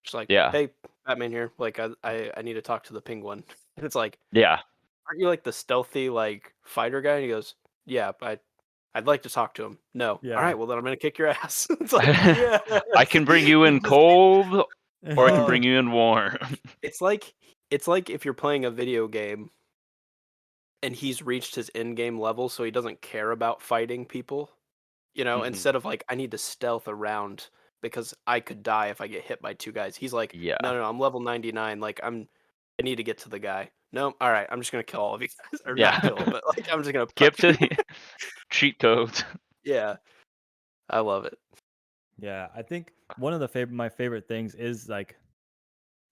Just like, yeah, "Hey, Batman here. Like I need to talk to the Penguin." And it's like, yeah. "Aren't you like the stealthy like fighter guy?" And he goes, "Yeah, but I'd like to talk to him." "No." "All Yeah. right, well then I'm gonna kick your ass." It's like, yes. I can bring you He in just cold, or I can uh bring you in warm. it's like if you're playing a video game and he's reached his end game level so he doesn't care about fighting people. You know, Mhm. instead of like I need to stealth around because I could die if I get hit by two guys. He's like, no, Yeah. no, no, I'm level 99. Like I need to get to the guy. No, all right, I'm just gonna kill all of you guys, or not Yeah. kill him, but like I'm just gonna Skip punch. to the cheat codes. Yeah, I love it. Yeah, I think one of my favorite things is like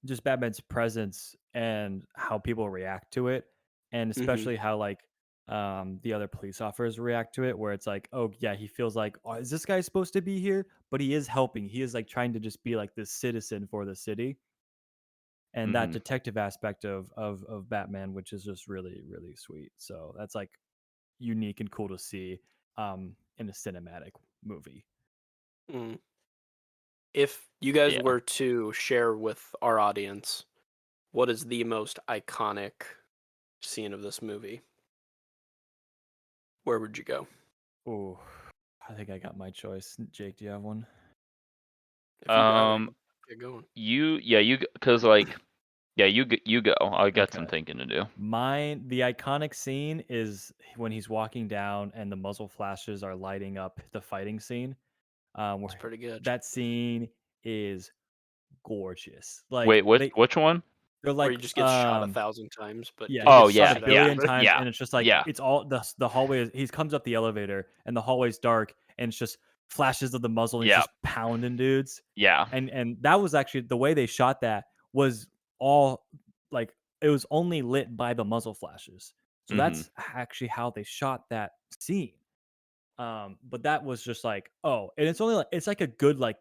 just Batman's presence and how people react to it, and Hmm. especially how like the other police officers react to it, where it's like, oh yeah, he feels like, oh, is this guy supposed to be here? But he is helping. He is like trying to just be like this citizen for the city, and that Mhm. detective aspect of Batman, which is just really really sweet. So that's like unique and cool to see in a cinematic movie. Mm. If you guys Yeah. were to share with our audience, what is the most iconic scene of this movie? Where would you go? Oh, I think I got my choice. Jake, do you have one? If you got it, Um, get going. you because like yeah, you go. I got some Okay. thinking to do. Mine, the iconic scene is when he's walking down and the muzzle flashes are lighting up the fighting scene. It's Where pretty good. that scene is gorgeous. Wait, Like which one? they're Where he like just gets shot 1,000 times, but yeah, he gets Oh gets the shot a yeah, shit out of yeah, billion everybody. times, yeah, and it's just like yeah. it's all the hallway. He comes up the elevator, and the hallway's dark, and it's just flashes of the muzzle, and he's Yeah. just pounding dudes. Yeah. And that was actually the way they shot that was all like it was only lit by the muzzle flashes. So Mhm. that's actually how they shot that scene. But that was just like, oh, and it's only like it's like a good like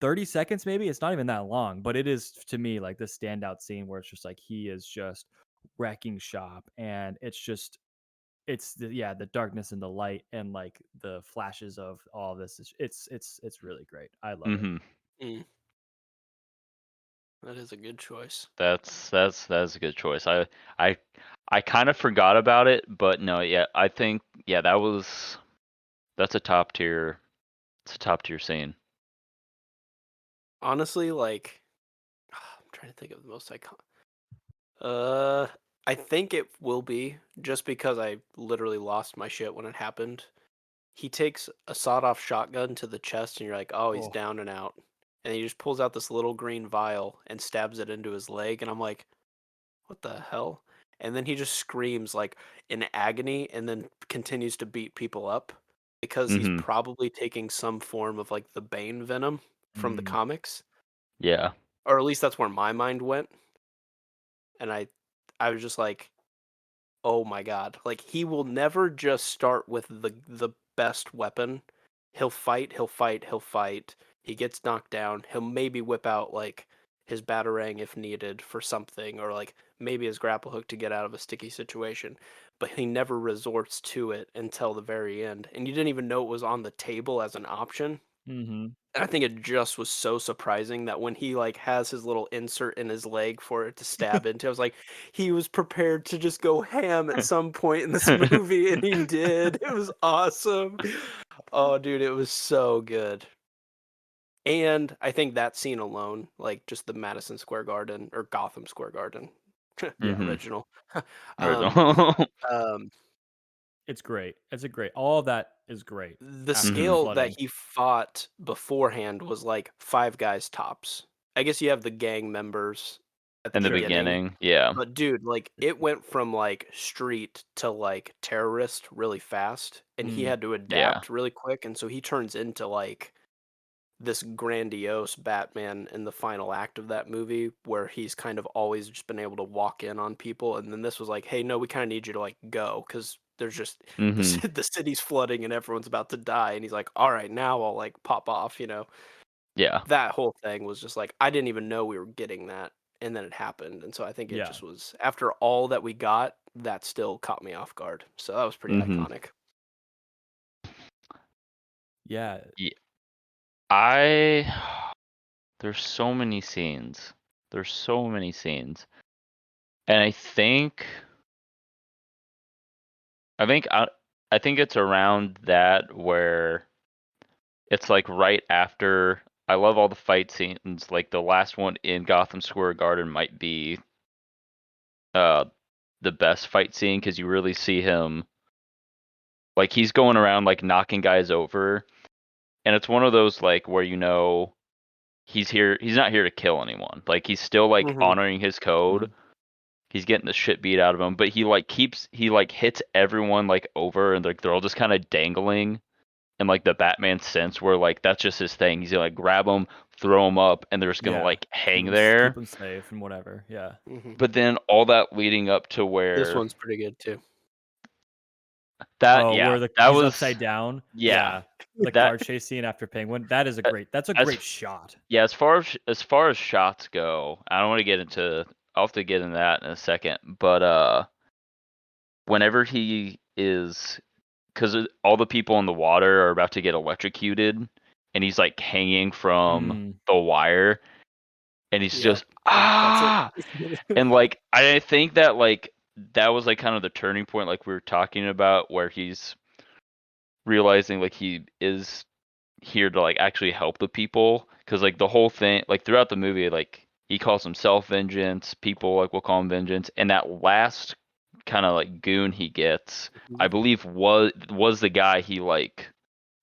30 seconds maybe. It's not even that long, but it is to me like the standout scene where it's just like he is just wrecking shop, and it's just it's the darkness and the light and like the flashes of all of this is it's really great. I love it. Mhm. Mm, that is a good choice. That's a good choice. I I kind of forgot about it, but no, yeah, I think yeah, that's a top tier. It's a top tier scene. Honestly, like I'm trying to think of the most iconic. Uh, I think it will be just because I literally lost my shit when it happened. He takes a sawed-off shotgun to the chest, and you're like, "Oh, he's Oh, down and out." And he just pulls out this little green vial and stabs it into his leg, and I'm like, "What the hell?" And then he just screams like in agony, and then continues to beat people up because he's Mhm. probably taking some form of like the Bane venom from the mm, comics, Yeah. or at least that's where my mind went. And I was just like, oh my god. Like he will never just start with the best weapon. He'll fight, he'll fight, he'll fight. He gets knocked down. He'll maybe whip out like his batarang if needed for something, or like maybe his grapple hook to get out of a sticky situation. But he never resorts to it until the very end. And you didn't even know it was on the table as an option. mm-hmm. And I think it just was so surprising that when he like has his little insert in his leg for it to stab into, I was like, he was prepared to just go ham at some point in this movie, and he did. It was awesome. Oh, dude, it was so good. And I think that scene alone, like just the Madison Square Garden or Gotham Square Garden, Yeah, Mhm. original. um, Original. um, it's great. It's a great. All of that is great the after the Mhm. scale that flooding. he fought beforehand was like five guys tops. I guess you have the gang members at the In the Sure. beginning, beginning, yeah. but dude, like it went from like street to like terrorist really fast, and he Mm, had to Yeah. adapt really quick, and so he turns into like this grandiose Batman in the final act of that movie where he's kind of always just been able to walk in on people, and then this was like, hey, no, we kind of need you to like go because there's just Mhm. the city's flooding and everyone's about to die, and he's like, all right, now I'll like pop off, you know. Yeah. That whole thing was just like I didn't even know we were getting that, and then it happened, and so I think it yeah, just was after all that we got, that still caught me off guard. So that was pretty Mhm. iconic. yeah. Yeah. I there's so many scenes. There's so many scenes. And I think I think it's around that where it's like right after I love all the fight scenes. Like the last one in Gotham Square Garden might be uh the best fight scene because you really see him like he's going around like knocking guys over and it's one of those like where he's not here to kill anyone. Like he's still like Mhm. honoring his code. Mhm. He's getting the shit beat out of him, but he like hits everyone like over, and like they're all just kind of dangling in like the Batman sense where like that's just his thing. He's gonna like grab them, throw them up, and they're just gonna Yeah. like hang there. Keep them safe and whatever. Yeah. Mhm. But then all that leading up to This where one's pretty good too. that Oh, yeah, where that he's was upside down. yeah. Yeah. The That car chase scene after Penguin. That's a as great shot. yeah, as far as shots go, I don't want to get into I'll have to get into that in a second, but whenever he is because all the people in the water are about to get electrocuted, and he's like hanging from Mm. the wire, and he's Yeah. just That's it. and like I think that like that was like kind of the turning point, like we were talking about, where he's realizing like he is here to like actually help the people, because like the whole thing like throughout the movie like he calls himself vengeance, people like will call him vengeance, and that last kind of like goon he gets, I Mhm. believe was the guy he like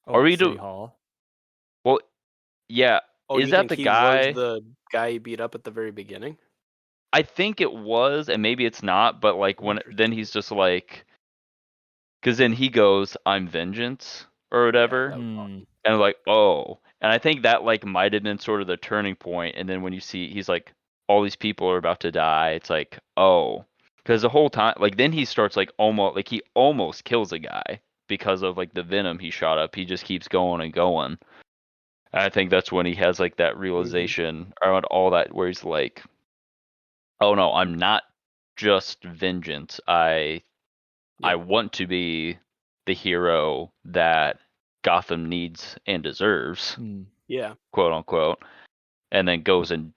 Oh, or at we City do Hall. well yeah, Oh, is you that think the he was guy? the guy he beat up at the very beginning? I think it was, and maybe it's not, but like when then Interesting. he's just like, because then he goes, I'm vengeance or Yeah, whatever, that was Hmm. awesome. and I'm like, oh, and I think that like might have been sort of the turning point. And then when you see he's like, all these people are about to die, it's like, oh, because the whole time, like then he starts like he almost kills a guy because of like the venom he shot up. He just keeps going and going. And I think that's when he has like that Mhm. realization around all that, where he's like, oh no, I'm not just vengeance. I Yeah. want to be the hero that Gotham needs and deserves, Hmm. Yeah. quote unquote, and then goes and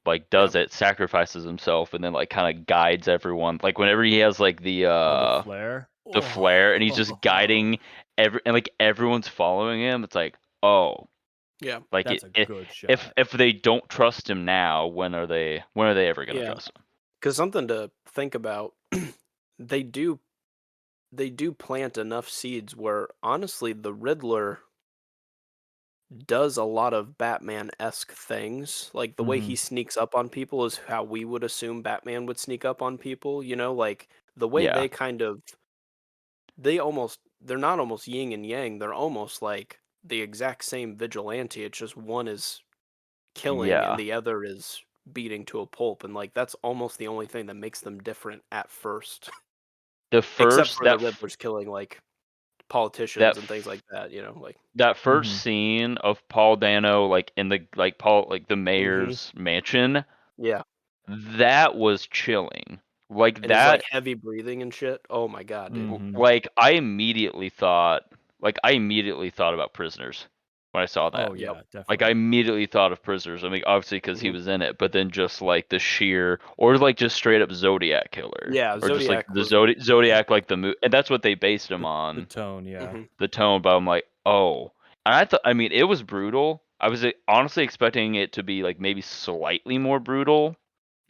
like Yeah. does it, sacrifices himself, and then like kind of guides everyone. Like whenever he has like Oh, the flare. the flare, and he's Oh, just guiding and like everyone's following him. It's like, oh, Yeah. like that's a good if shot. they don't trust him now, when are they ever gonna Yeah. trust him? Because something to think about, they do they do plant enough seeds where honestly the Riddler does a lot of Batman-esque things. Like the way Hmm. he sneaks up on people is how we would assume Batman would sneak up on people, like the way Yeah, they kind of they're not almost yin and yang, they're almost like the exact same vigilante. It's just one is killing and yeah. the other is beating to a pulp, and like that's almost the only thing that makes them different at first. The Except first for the Riddler's killing like that politicians and things like that, like that first Hmm. scene of Paul Dano like in the like Paul like the Mhm. mayor's mansion, Yeah. that was chilling. Like And his like that heavy breathing and shit. Oh my god, dude. Hmm. like I immediately thought about Prisoners when I saw Oh that. Yep. yeah, Like I definitely. immediately thought of Prisoners. I mean, obviously because he Mhm. was in it, but then just like the sheer, or like just straight up Zodiac killer, Yeah, or just like Zodiac the was Zodiac like the movie, and that's what they based him The on, tone. Yeah. Mhm. the tone. But I'm like, oh, and I mean, it was brutal. I was honestly expecting it to be like maybe slightly more brutal,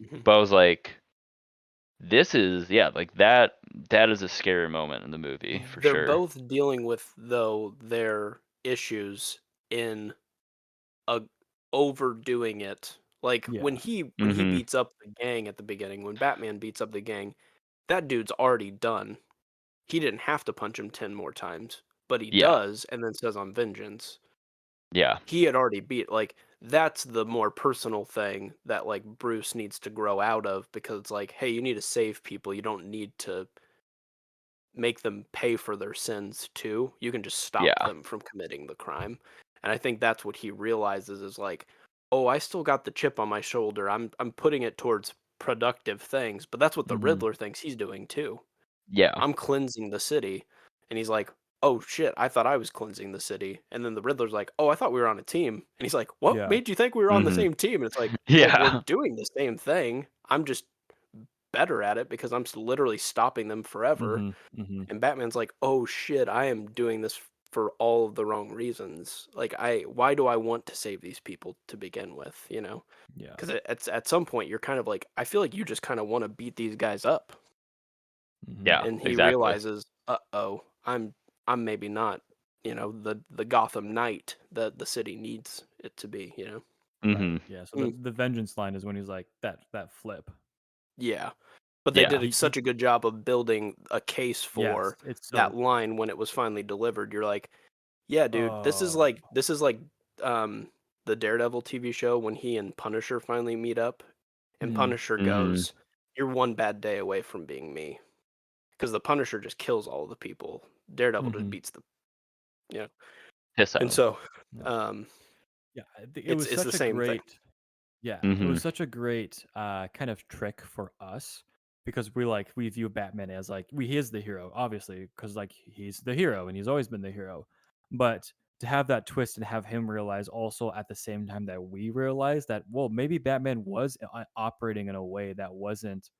Mhm. but I was like, this is yeah, like that is a scary moment in the movie for They're sure. both dealing with though their issues in a overdoing it. Like when Yeah. he Mhm. beats up the gang at the beginning, when Batman beats up the gang, that dude's already done. He didn't have to punch him 10 more times, but he Yeah. does and then says I'm vengeance. Yeah. He had already beat like that's the more personal thing that like Bruce needs to grow out of, because it's like, hey, you need to save people. You don't need to make them pay for their sins too. You can just stop Yeah. them from committing the crime. And I think that's what he realizes is like, oh, I still got the chip on my shoulder. I'm putting it towards productive things, but that's what the Hmm. Riddler thinks he's doing too. Yeah. I'm cleansing the city. And he's like, oh shit, I thought I was cleansing the city. And then the Riddler's like, oh, I thought we were on a team. And he's like, what Yeah. made you think we were on the Mhm. same team? And it's like, well, we're Yeah. doing the same thing. I'm just better at it because I'm literally stopping them forever. Hmm. Hmm. And Batman's like, "Oh shit, I am doing this for all of the wrong reasons. Like why do I want to save these people to begin with, you know?" Yeah. Cuz at some point you're kind of like, I feel like you just kind of want to beat these guys up. Hmm. Yeah, And he exactly. realizes, "Uh-oh, I'm maybe not. the Gotham Knight that the city needs it to be. Mm-hmm. Right. Yeah. So Mm. the vengeance line is when he's like that flip. Yeah, but they Yeah. did such a good job of building a case Yes, for it's that so. line when it was finally delivered. You're like, yeah, dude, Oh. this is like the Daredevil TV show when he and Punisher finally meet up, and Mhm. Punisher Mm-hmm. goes, "You're one bad day away from being me," because the Punisher just kills all the people. Daredevil just Mhm. beats the you know, Piss out and of him. so Yeah. um, Yeah. It it's was it's the such a same thing. great. Yeah, it Mm-hmm. was such a great kind of trick for us because we view Batman as like he is the hero, obviously, because like he's the hero and he's always been the hero. But to have that twist and have him realize also at the same time that we realize that well maybe Batman was operating in a way that wasn't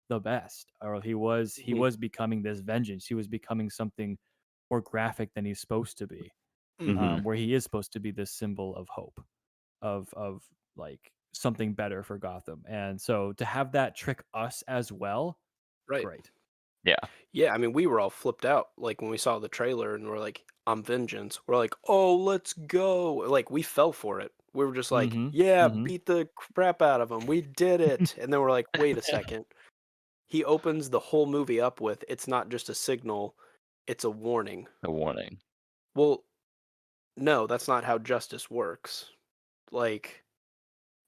the best, or he Mhm. was becoming this vengeance. He was becoming something more graphic than he's supposed to be, Mhm. Mm-hmm. where he is supposed to be this symbol of hope of like something better for Gotham. And so to have that trick us as well, Right. great. Yeah. Yeah, I mean, we were all flipped out like when we saw the trailer and we're like, "I'm vengeance." We're like, "Oh, let's go!" Like we fell for it. We were just like, Mhm. "Yeah, Mhm. beat the crap out of him. We did it." And then we're like, "Wait a second." He opens the whole movie up with, "It's not just a signal, it's a warning." A warning. Well, no, that's not how justice works. Like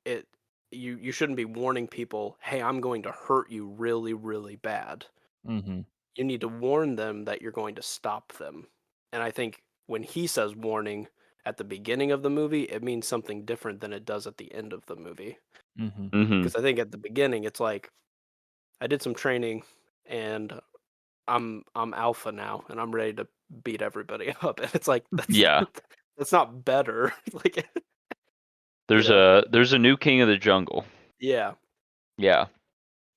it you shouldn't be warning people, "Hey, I'm going to hurt you really, really bad." Mhm. You need to warn them that you're going to stop them. And I think when he says warning at the beginning of the movie, it means something different than it does at the end of the movie. Mhm. Mm-hmm. Because I think at the beginning it's like I did some training and I'm alpha now and I'm ready to beat everybody up. And it's like Yeah. that's not better. Like you There's know, a new king of the jungle. yeah. Yeah.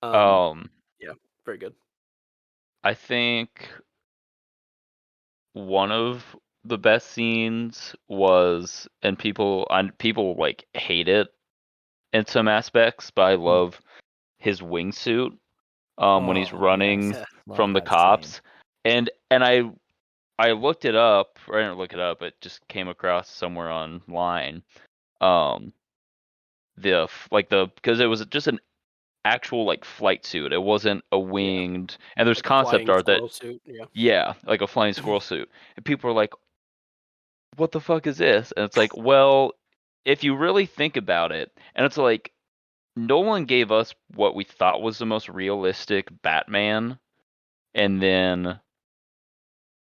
Um Um, yeah, very good. I think one of the best scenes was, and people like hate it in some aspects, but I Mm. love his wingsuit. When he's Oh, yes. running Yeah. Love from the that scene. cops, and I looked it up, or I didn't look it up. It just came across somewhere online. Um, because it was just an actual like flight suit. It wasn't a Yeah. winged. And there's Like a concept flying art that, squirrel suit. Yeah. yeah, like a flying squirrel suit. And people are like, "What the fuck is this?" And it's like, well, if you really think about it, and it's like Nolan gave us what we thought was the most realistic Batman, and then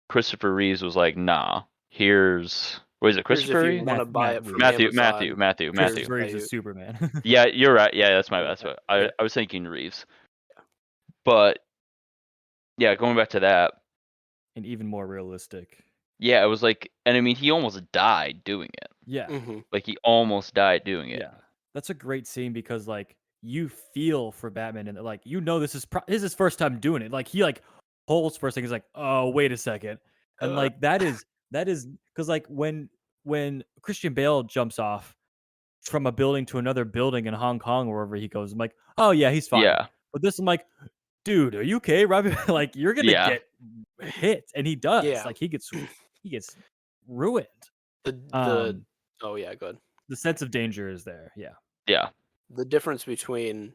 Christopher Reeves was like, "Nah, here's what is it, Here's if Christopher you Reeve? want to buy Matt it from Reeves. Amazon. Here's Christopher how Reeves is you Superman. Yeah, you're right. Yeah, that's yeah. what Yeah. I was thinking Reeves. But yeah, going back to that, And even more realistic. yeah, it was like, and I mean, he almost died doing it. Yeah. Mhm. Like he almost died doing it. Yeah. That's a great scene because like you feel for Batman and like this is this is his first time doing it. Like he like holds for a second. He's like, oh wait a second, and Uh, like that is because like when Christian Bale jumps off from a building to another building in Hong Kong or wherever he goes, I'm like, oh yeah, he's fine. Yeah, But this I'm like, dude, are you okay, Robbie? Like you're gonna yeah, get hit, and he does. yeah. Like he gets ruined. The Um, oh yeah, good. the sense of danger is there. Yeah. yeah, The difference between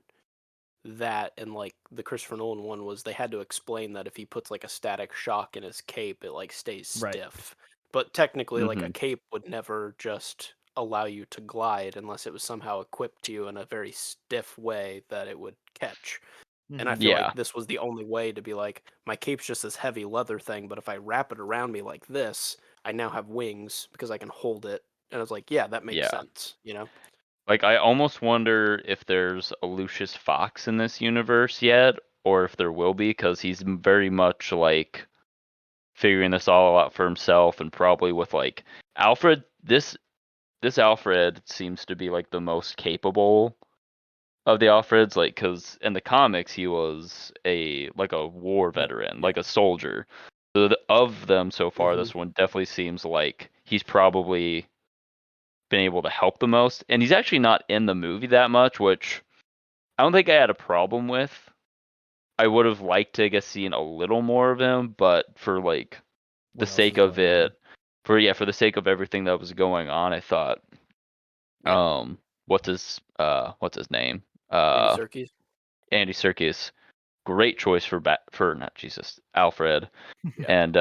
that and like the Christopher Nolan one was they had to explain that if he puts like a static shock in his cape, it like stays Right. stiff. But technically, like a hmm, cape would never just allow you to glide unless it was somehow equipped to you in a very stiff way that it would catch. And I Mm-hmm. feel like yeah, this was the only way to be like, my cape's just this heavy leather thing, but if I wrap it around me like this, I now have wings because I can hold it. And I was like, yeah, that makes yeah. sense. Like I almost wonder if there's a Lucius Fox in this universe yet, or if there will be, because he's very much like figuring this all out for himself, and probably with like Alfred. This Alfred seems to be like the most capable of the Alfreds, like because in the comics he was a war Right. veteran, Yeah. like a soldier. So of them so far, Hmm. this one definitely seems like he's probably been able to help the most, and he's actually not in the movie that much, which I don't think I had a problem with. I would have liked to, I guess, seen a little more of him, but for like the What else sake is of going it, on? for the sake of everything that was going on, I thought Yeah. what's his name? Andy Serkis. Andy Serkis. Great choice for not Jesus, Alfred. Yeah. And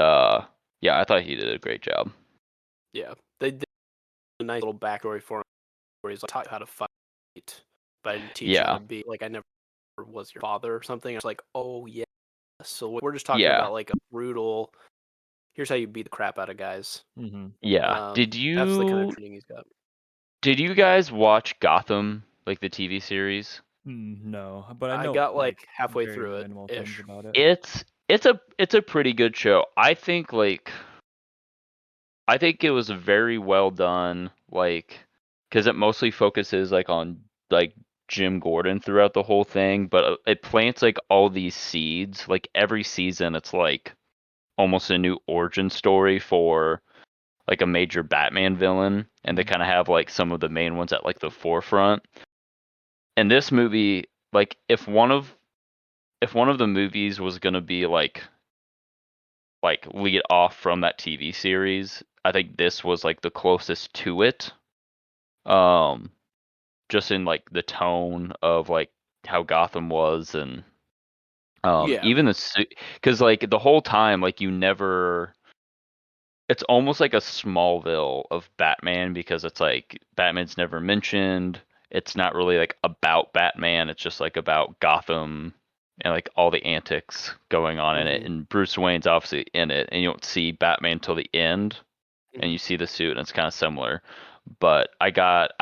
yeah, I thought he did a great job. Yeah. They did a nice little backstory for him where he's like taught you how to fight, but I didn't teach you how Yeah. to be like I never was your father or something. I was like, oh yeah. So we're just talking Yeah. about like a brutal. Here's how you beat the crap out of guys. Mm-hmm. Yeah. That's the kind of training he's got. Did you guys watch Gotham, like the TV series? No, but I I know got like halfway very through it minimal things ish. about it. It's a pretty good show. I think it was very well done, like, because it mostly focuses like on like Jim Gordon throughout the whole thing, but it plants like all these seeds. Like every season, it's like almost a new origin story for like a major Batman villain, and they Mhm. kind of have like some of the main ones at like the forefront. And this movie, like, if one of the movies was gonna be like lead off from that TV series, I think this was like the closest to it. Um, just in like the tone of like how Gotham was, and Yeah. even because like the whole time, like you never. It's almost like a Smallville of Batman, because it's like Batman's never mentioned. It's not really like about Batman. It's just like about Gotham and like all the antics going on in it. Mm-hmm. And Bruce Wayne's obviously in it, and you don't see Batman till the end, and Mm-hmm. you see the suit, and it's kind of similar. But I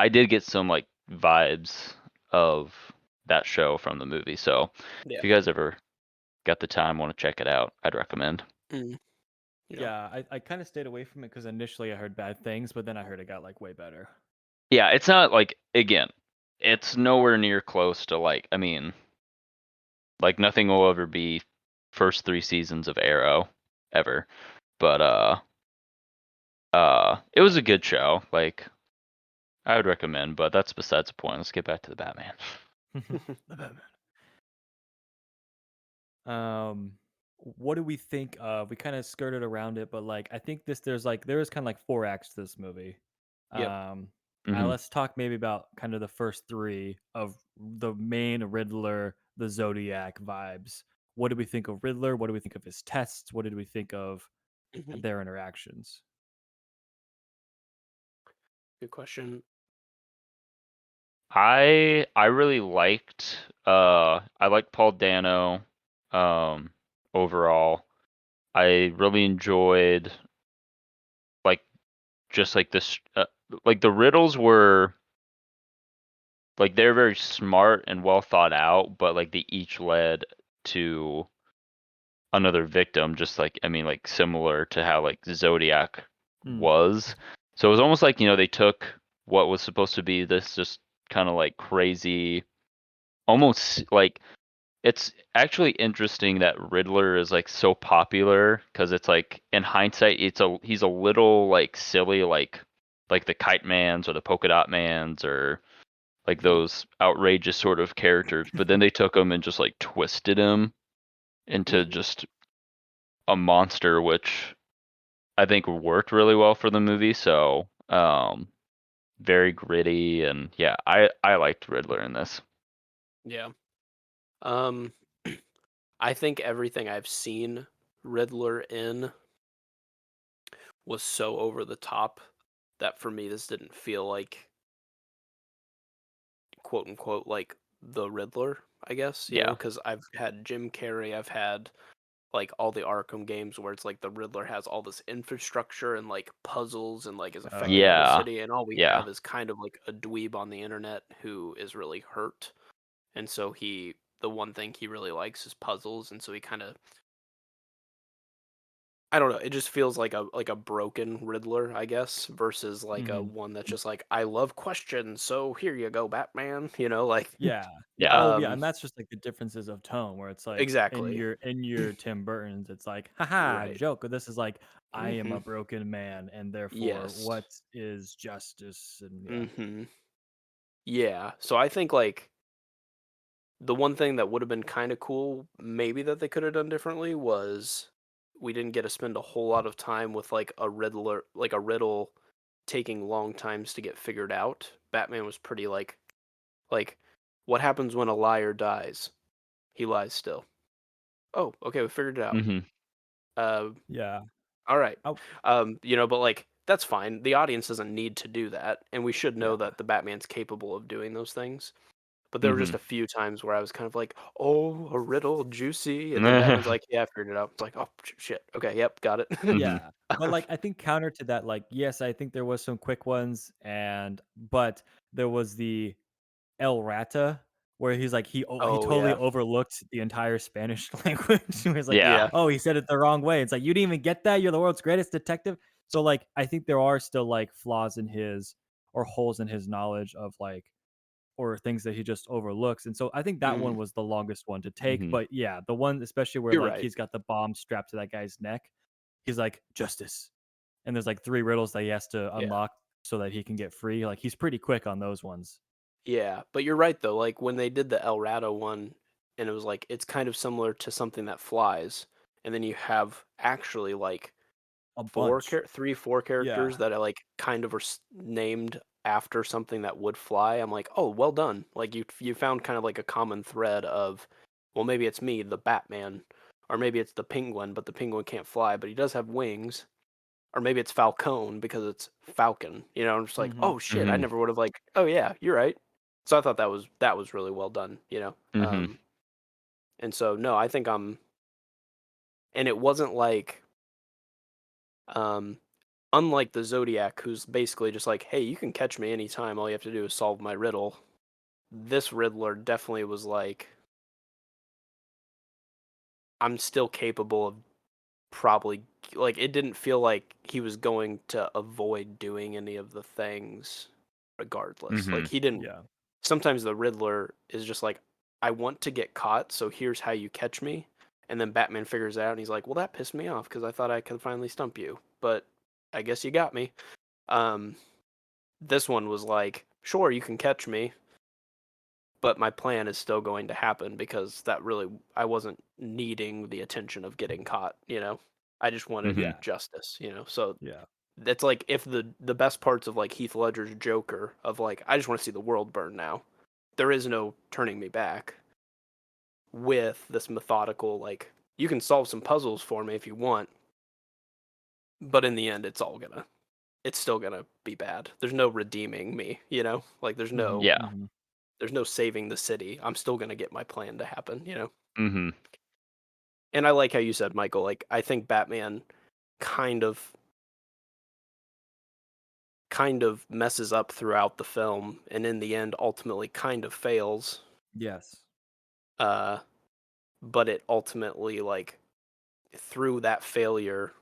did get some like vibes of that show from the movie. So if Yeah. you guys ever got the time, want to check it out, I'd recommend. Mm-hmm. Yeah. Yeah, I kind of stayed away from it because initially I heard bad things, but then I heard it got like way better. Yeah, it's not like, again, it's nowhere near close to like, I mean, like nothing will ever be first 3 seasons of Arrow ever. But it was a good show. Like, I would recommend, but that's besides the point. Let's get back to the Batman. The Batman. What do we think of? We kind of skirted around it, but like I think there is kind of like 4 acts to this movie. Yep. Um, Hmm. let's talk maybe about kind of the first 3 of the main Riddler, the Zodiac vibes. What do we think of Riddler? What do we think of his tests? What did we think of Mm-hmm. their interactions? Good question. I really liked Paul Dano um overall. I really enjoyed like just like this like the riddles were like they're very smart and well thought out, but like they each led to another victim, just like, I mean, like similar to how like Zodiac Mm. was. So it was almost like, they took what was supposed to be this just kind of like crazy, almost like, it's actually interesting that Riddler is like so popular, because it's like in hindsight he's a little like silly, like the Kite Mans or the Polka Dot Mans, or like Mm-hmm. those outrageous sort of characters, but then they took him and just like twisted him into Mm-hmm. just a monster, which I think worked really well for the movie. So, very gritty, and yeah, I liked Riddler in this. Yeah. Um, I think everything I've seen Riddler in was so over the top that for me this didn't feel like quote unquote like the Riddler, I guess, Yeah, because I've had Jim Carrey, I've had like all the Arkham games where it's like the Riddler has all this infrastructure and like puzzles and like is Oh affecting the yeah. whole yeah, city, and all we yeah, have is kind of like a dweeb on the internet who is really hurt, and so the one thing he really likes is puzzles, and so he kind of, I don't know. It just feels like a broken Riddler, I guess, versus like a Hmm. one that's just like I love questions, so here you go, Batman. Like Yeah. Yeah. yeah, Oh, yeah. um And that's just like the differences of tone, where it's like exactly in your Tim Burton's, it's like, haha, right. joke. But this is like, I am Hmm. a broken man, and therefore, Yes. what is justice? And yeah. Hmm. Yeah. So I think like the one thing that would have been kind of cool, maybe that they could have done differently was we didn't get to spend a whole lot of time with like a riddle taking long times to get figured out. Batman was pretty like what happens when a liar dies? He lies still. Oh, okay, we figured it out. Mhm. Uh, Yeah. all right. Oh, But like that's fine. The audience doesn't need to do that, and we should know yeah. that the Batman's capable of doing those things. But there were just Mhm. a few times where I was kind of like, "Oh, a riddle, juicy," and then Batman's like, "Yeah, I figured it out." It's like, "Oh shit, okay, yep, got it." Mhm. Yeah. But like I think counter to that, like, yes, I think there was some quick ones but there was the El Rata, where he's like he Oh totally yeah, overlooked the entire Spanish language. He was like, Yeah. yeah. "Oh, he said it the wrong way." It's like, "You didn't even get that? You're the world's greatest detective?" So, like, I think there are still, like, flaws in his or holes in his knowledge of, like or things that he just overlooks, and so I think that one Mm, was the longest one to take, Mhm. but yeah, the one especially where, you're like, right. he's got the bomb strapped to that guy's neck, he's like, "Justice." And there's, like, 3 riddles that he has to Yeah, unlock so that he can get free, like, he's pretty quick on those ones. yeah. But you're right though. Like when they did the El Rado one, and it was like it's kind of similar to something that flies, and then you have actually like A bunch. 4 characters Yeah. that are like kind of named after something that would fly. I'm like, oh, well done. Like you found kind of like a common thread of, well, maybe it's me, the Batman, or maybe it's the Penguin, but the Penguin can't fly, but he does have wings, or maybe it's Falcone because it's Falcon. I'm just like, Mhm. oh shit, I Mhm. never would have like, oh yeah, you're right. So I thought that was really well done. Mhm. And so no, I think and it wasn't like um unlike the Zodiac, who's basically just like, hey, you can catch me anytime. All you have to do is solve my riddle. This Riddler definitely was like, I'm still capable of probably, like, it didn't feel like he was going to avoid doing any of the things regardless. Like, Mhm. he didn't, Yeah. sometimes the Riddler is just like, I want to get caught, so here's how you catch me. And then Batman figures it out and he's like, well, that pissed me off because I thought I could finally stump you. But I guess you got me. Um, This one was like, sure, you can catch me, but my plan is still going to happen because I wasn't needing the attention of getting caught. I just wanted Mhm. Yeah. justice. So Yeah. it's like if the best parts of like Heath Ledger's Joker of like I just want to see the world burn now. There is no turning me back with this methodical like you can solve some puzzles for me if you want, but in the end it's still gonna be bad. There's no redeeming me. Like Mhm. Yeah. Mhm. there's no saving the city. I'm still gonna get my plan to happen. Mhm. And I like how you said, Michael, like I think Batman kind of kind of messes up throughout the film and in the end ultimately kind of fails. Yes. Uh but it ultimately like through that failure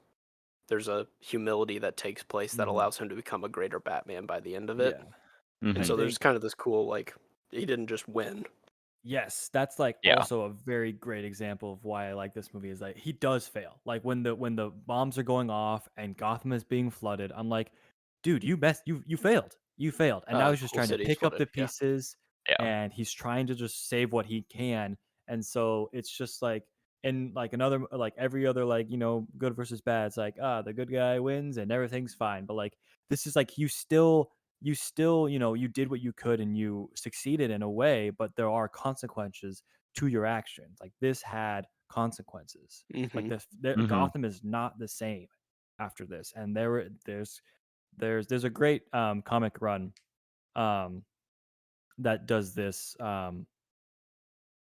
there's a humility that takes place that Mhm. allows him to become a greater Batman by the end of it. Yeah. And I Mhm. so there's think kind of this cool like he didn't just win. yes, that's, like, Yeah. also a very great example of why I like this movie is, like, he does fail. Like, when the bombs are going off and Gotham is being flooded, I'm like, "Dude, you failed. You failed." And now The he's just whole trying to city's pick up flooded. the Yeah. pieces, Yeah. and he's trying to just save what he can, and so it's just, like in, like, another like, every other, like, good versus bad, it's like, "Ah, the good guy wins and everything's fine." But, like, this is, like, you still, you did what you could and you succeeded in a way, but there are consequences to your actions. Like this had consequences. Like Mhm. Mhm. Gotham is not the same after this. And there's a great comic run um that does this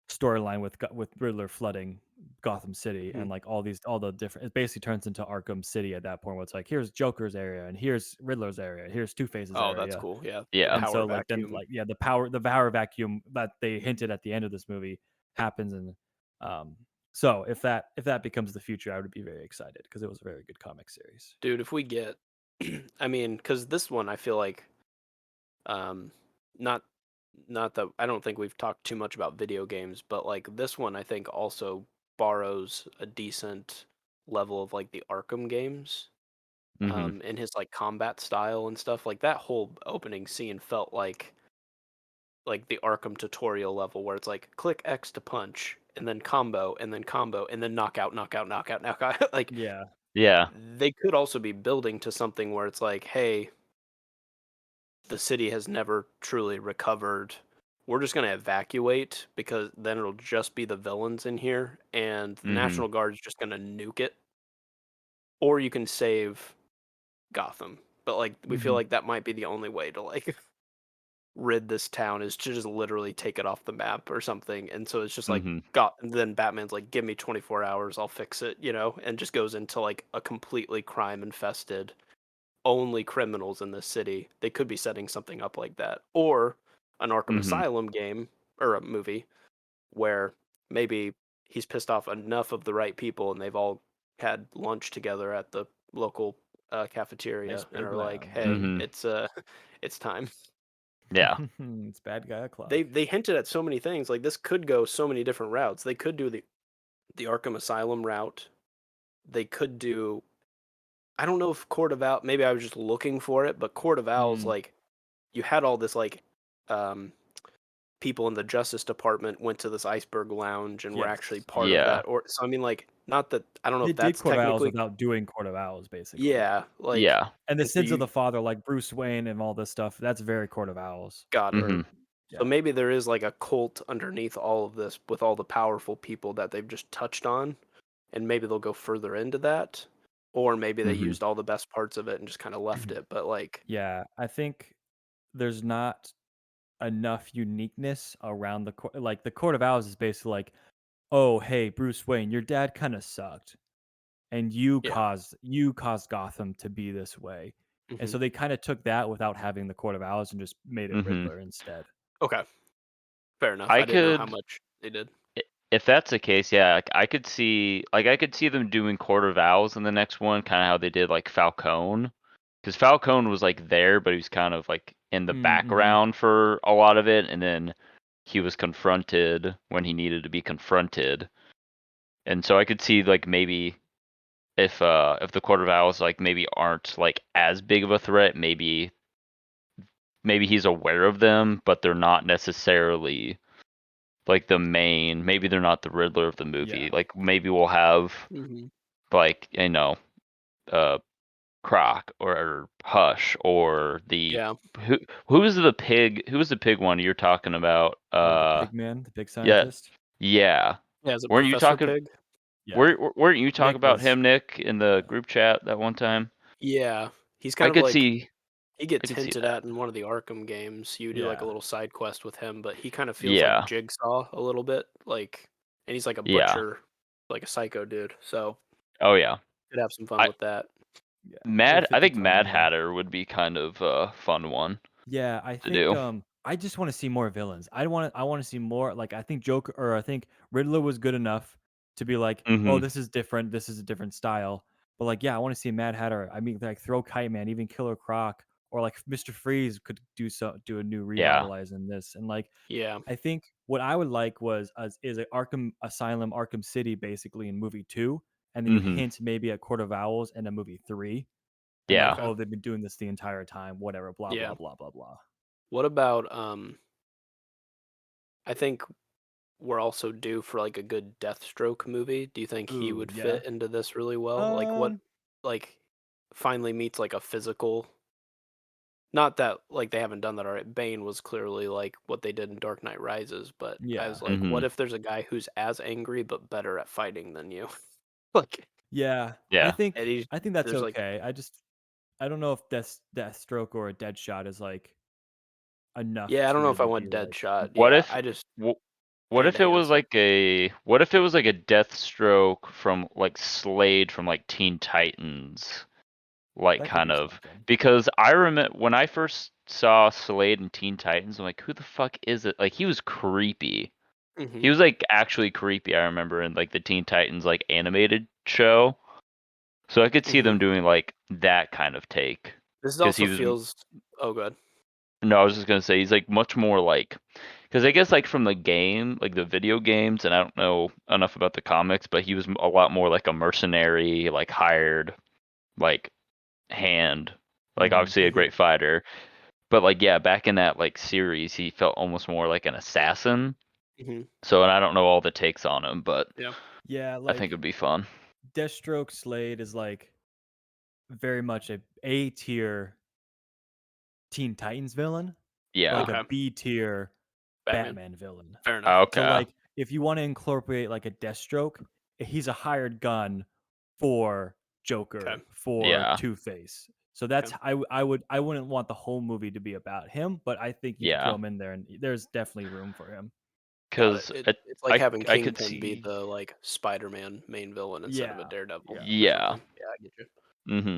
storyline with Riddler flooding Gotham City Mhm. and like all the different it basically turns into Arkham City at that point where it's like here's Joker's area and here's Riddler's area, here's Two-Face's Oh, that's area. cool. Yeah. The Yeah. And power so like then vacuum. like yeah, the power vacuum that they hinted at the end of this movie happens and um so if that becomes the future, I would be very excited because it was a very good comic series. Dude, if we get I mean, cuz this one I feel like um not not that I don't think we've talked too much about video games, but like this one I think also borrows a decent level of like the Arkham games Mhm. in his like combat style and stuff. Like that whole opening scene felt like the Arkham tutorial level where it's like click X to punch and then combo, and then combo, and then knockout, knockout, knockout, knockout. Like Yeah. Yeah. they could also be building to something where it's like, hey, the city has never truly recovered. We're just going to evacuate because then it'll just be the villains in here, and the Mhm. National Guard's just going to nuke it. Or you can save Gotham. But like we feel Mhm. like that might be the only way to like rid this town is to just literally take it off the map or something. And so it's just like Mhm. got and then Batman's like, give me 24 hours, I'll fix it, and just goes into like a completely crime infested, only criminals in this city. They could be setting something up like that. Or an Arkham Mhm. Asylum game or a movie where maybe he's pissed off enough of the right people and they've all had lunch together at the local cafeteria and Iceberg are like, Lounge. "Hey, Mhm. it's time." Yeah. It's bad guy o'clock. They hinted at so many things. Like this could go so many different routes. They could do the Arkham Asylum route. They could do. I don't know if Court of Owls. Maybe I was just looking for it, but Court of Owls, Mm, like you had all this like um, people in the Justice Department went to this iceberg lounge and were actually yes. part of Yeah. that. Or so I mean, like not that I don't know They if did that's Court of Owls technically without doing Court of Owls, basically. yeah, like Yeah. And the and so sins of you the father, like Bruce Wayne and all this stuff, that's very Court of Owls. got her. Mhm. So Yeah. maybe there is like a cult underneath all of this with all the powerful people that they've just touched on, and maybe they'll go further into that, or maybe they Mhm. used all the best parts of it and just kind of left it. But like, Yeah, I think there's not enough uniqueness around like the Court of Owls is basically like, "Oh, hey, Bruce Wayne, your dad kind of sucked and yeah, you caused Gotham to be this way." And hmm, so they kind of took that without having the Court of Owls and just made it Mhm. Riddler instead. okay, fair enough. I I didn't know how could much they did. if that's the case, yeah, I could see them doing Court of Owls in the next one, kind of how they did like Falcone, because Falcone was like there, but he was kind of like in the Mm-hmm. background for a lot of it, and then he was confronted when he needed to be confronted, and so I could see like maybe if the Court of Owls like maybe aren't like as big of a threat, maybe he's aware of them, but they're not necessarily like the main. Maybe they're not the Riddler of the movie. Yeah. Like maybe we'll have Hmm. like uh Croc or Hush or the Yeah, who's the pig? Who's the pig one you're talking about? The pig man, the pig Yeah, scientist. yeah. yeah. Is it Weren't you Professor talking? Pig? Yeah. Weren't you talking Nick about was him, Nick, in the yeah. group chat that one time? Yeah, he's I kind of could like see, he I gets could see hinted that. at in one of the Arkham games. You do like a Yeah. little side quest with him, but he kind of feels like Yeah, Jigsaw a little bit, like, and he's like a yeah. butcher, like a psycho dude. So Oh yeah. could have some fun I with that. Yeah. It would Mad. fit I the think tone Mad more. Hatter would be kind of a fun one Yeah, I to think do. I just want to see more villains. I want to see more like I think Joker or I think Riddler was good enough to be like, "Oh, Mhm. this is different. This is a different style." But like, yeah, I want to see Mad Hatter. I mean, like throw Kite Man, even Killer Croc or like Mr. Freeze could do a new Yeah. revitalize in this. And like Yeah. I think what I would like was is a Arkham Asylum, Arkham City basically in movie 2 and then you Mhm. hint maybe at Court of Owls in a movie 3 and like, Yeah. Okay. oh, they've been doing this the entire time, whatever, blah Yeah. blah blah blah blah. What about I think we're also due for like a good Deathstroke movie. Do you think he Ooh, would yeah. fit into this really well? Like what Um, like finally meets like a physical. Not that like they haven't done that already. Bane was clearly like what they did in Dark Knight Rises, but I yeah. was like, what Mhm. if there's a guy who's as angry but better at fighting than you? Like, Yeah. Yeah. and he, I think that's there's like, okay. I don't know if Deathstroke or a Deadshot is like enough yeah, I to don't know if I really be want like Deadshot. What Yeah, if I just wh- what hand if to it hand was stuff. like a what if it was like a Deathstroke from like Slade from like Teen Titans, like that could kind be of, something. because I remember when I first saw Slade in Teen Titans, I'm like, who the fuck is it? Like he was creepy. Hmm. He was like actually creepy. I remember in like the Teen Titans like animated show. So I could see Hmm. them doing like that kind of take, This because also he was. feels. Oh, good. No, I was just gonna say he's like much more like, because I guess like from the game, like the video games, and I don't know enough about the comics, but he was a lot more like a mercenary, like hired, like hand, like Mhm. obviously a Hmm. great fighter, but like yeah, back in that like series, he felt almost more like an assassin. Mhm. So, and I don't know all the takes on him, but Yeah, I think like it'd be fun. Deathstroke Slade is like very much a tier Teen Titans villain, but Yeah. like a Okay. B tier Batman. Batman villain. Fair enough. So Okay. like if you want to incorporate like a Deathstroke, he's a hired gun for Joker, Okay. for Yeah. Two-Face. So that's I wouldn't want the whole movie to be about him, but I think you could throw Yeah. him in there and there's definitely room for him. Got it. Because It's like having I could Kingpin be see. the like Spider-Man main villain instead of a Yeah. Daredevil Yeah. or Yeah. something. Yeah, I get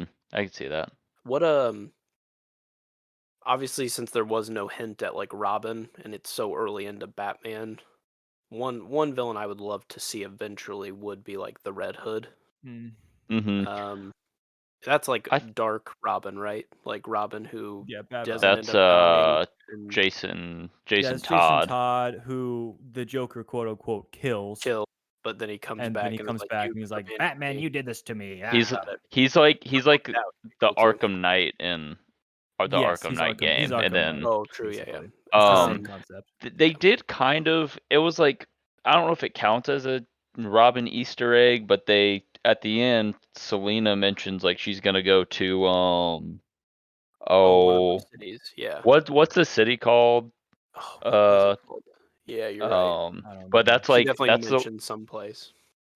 you. I could see that. What obviously since there was no hint at like Robin and it's so early into Batman, one villain I would love to see eventually would be like the Red Hood. Mm. Mm-hmm. That's like I dark Robin, right? Like Robin who Yeah, Bad doesn't Robin. end That's up dying and Jason Yeah, it's Jason Todd. Todd who the Joker quote unquote kills, kill, but then he comes and then back he and is comes like, back "You and he's like, abandoned "Batman, me." you did this to me." He's Ah. Got it. he's like That would be the cool too. Arkham Knight in or the Yes, Arkham he's Knight Arkham. He's game, and Arkham then Knight, Oh, true. Yeah, basically. It's the yeah. same concept. they did kind of. It was like, I don't know if it counts as a Robin Easter egg, but they at the end Selena mentions like she's gonna go to One of those cities. Yeah. what's the city called? Oh, what was it called? Yeah, you're right. I don't But remember. She definitely that's the mentioned someplace.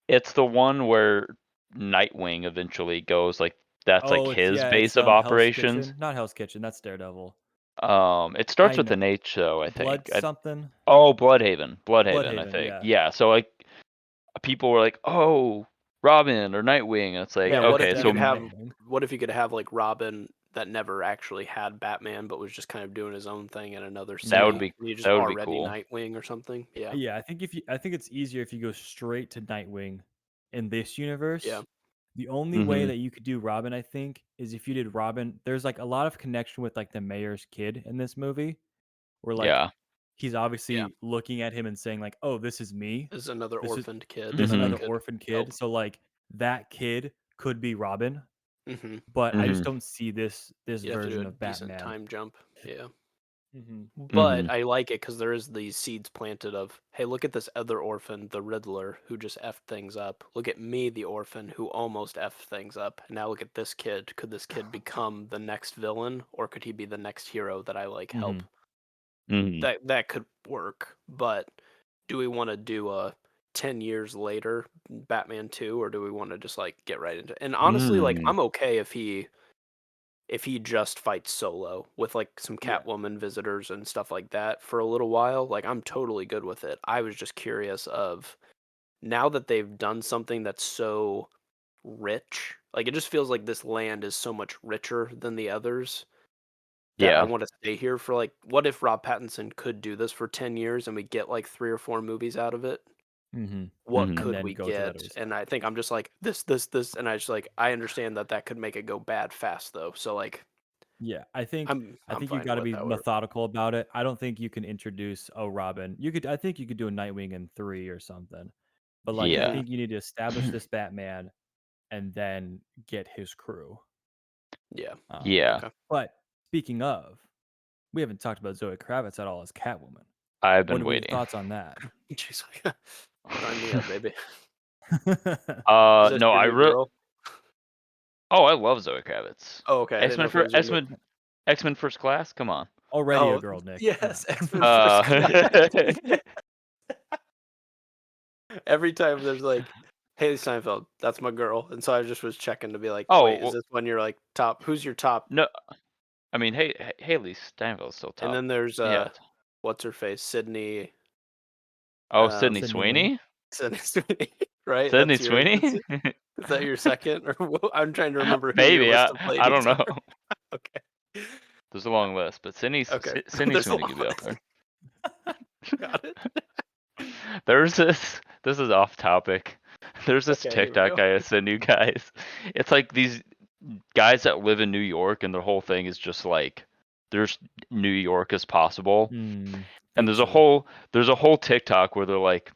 it's the one where Nightwing eventually goes, like that's like Oh, his it's base of Hell's operations. Kitchen. Not Hell's Kitchen. That's Daredevil. It starts I with know. an H though, I Blood think. something. Bloodhaven, I Bloodhaven. think. Yeah. Yeah, so like people were like, "Oh, Robin or Nightwing." And it's like, Yeah, Yeah, what it's if okay, you so could definitely have Nightwing. like Robin that never actually had Batman but was just kind of doing his own thing in another that city? would Yeah. be And you just that would be already cool. Nightwing or something. Yeah. Yeah, I think it's easier if you go straight to Nightwing in this Yeah. universe. The only way Mhm. that you could do Robin, I think, is if you did Robin. There's like a lot of connection with like the mayor's kid in this movie, where like Yeah. he's Yeah. obviously looking at him and saying like, "Oh, this is me. This is another This is orphaned kid this is that Mhm. another could orphan help. kid." So like that kid could be Robin, Hmm. but I just Mhm. don't see this You'd have to do a version of decent Batman. time jump. Yeah. Hmm. But Mhm. I like it because there is these seeds planted of, hey, look at this other orphan, the Riddler, who just effed things up. Look at me, the orphan, who almost effed things up. And now look at this kid. Could this kid become the next villain, or could he be the next hero that I like help? Hmm. Mhm. That could work. But do we want to do a 10 years later Batman 2, or do we want to just like get right into it? And honestly, like Mm. I'm okay if he just fights solo with like some Yeah. Catwoman visitors and stuff like that for a little while, like I'm totally good with it. I was just curious of now that they've done something that's so rich, like it just feels like this land is so much richer than the others that I Yeah. want to stay here for like what if Rob Pattinson could do this for 10 years and we get like 3 or 4 movies out of it? Hmm. What Mhm. And could then we go to the other get? side. And I think I'm just like this and I just like I understand that that could make it go bad fast though. So like Yeah, I think I'm you fine got to with be however. methodical about it. I don't think you can introduce a Robin. I think you could do a Nightwing in 3 or something. But like I Yeah. Mhm. think you need to establish this Batman and then get his crew. Yeah. Yeah. Okay. But speaking of, we haven't talked about Zoe Kravitz at all as Catwoman. I've What been are your waiting. thoughts on that? Jeez. Sign me up, baby. Is this No, your new girl? Oh, I love Zoe Kravitz. Oh, okay. I didn't know if it was your new. X-Men First Class. Come on. Already a Oh, girl, Nick. Come yes. on. X-Men First Class. Uh, Every time there's like Haley Steinfeld, that's my girl, and so I just was checking to be like, oh wait, is well, this one you're like top? Who's your top? no. I mean, hey, Haley Steinfeld's still And top. then there's Yeah. what's her face, Sydney. Oh, Sydney Sydney Sweeney? Sweeney. Sydney Sweeney, right? Sydney That's your. Sweeney. Is that your second? Or I'm trying to remember who your Maybe list of I don't ladies know. are. Okay. There's a long list, but Okay. Sydney There's a Sweeney could be up lot. there. Got it. There's this. This is off topic. There's this Okay, here we TikTok go. I send you guys. It's like these guys that live in New York, and their whole thing is just like there's New York as possible. And there's a whole TikTok where they're like,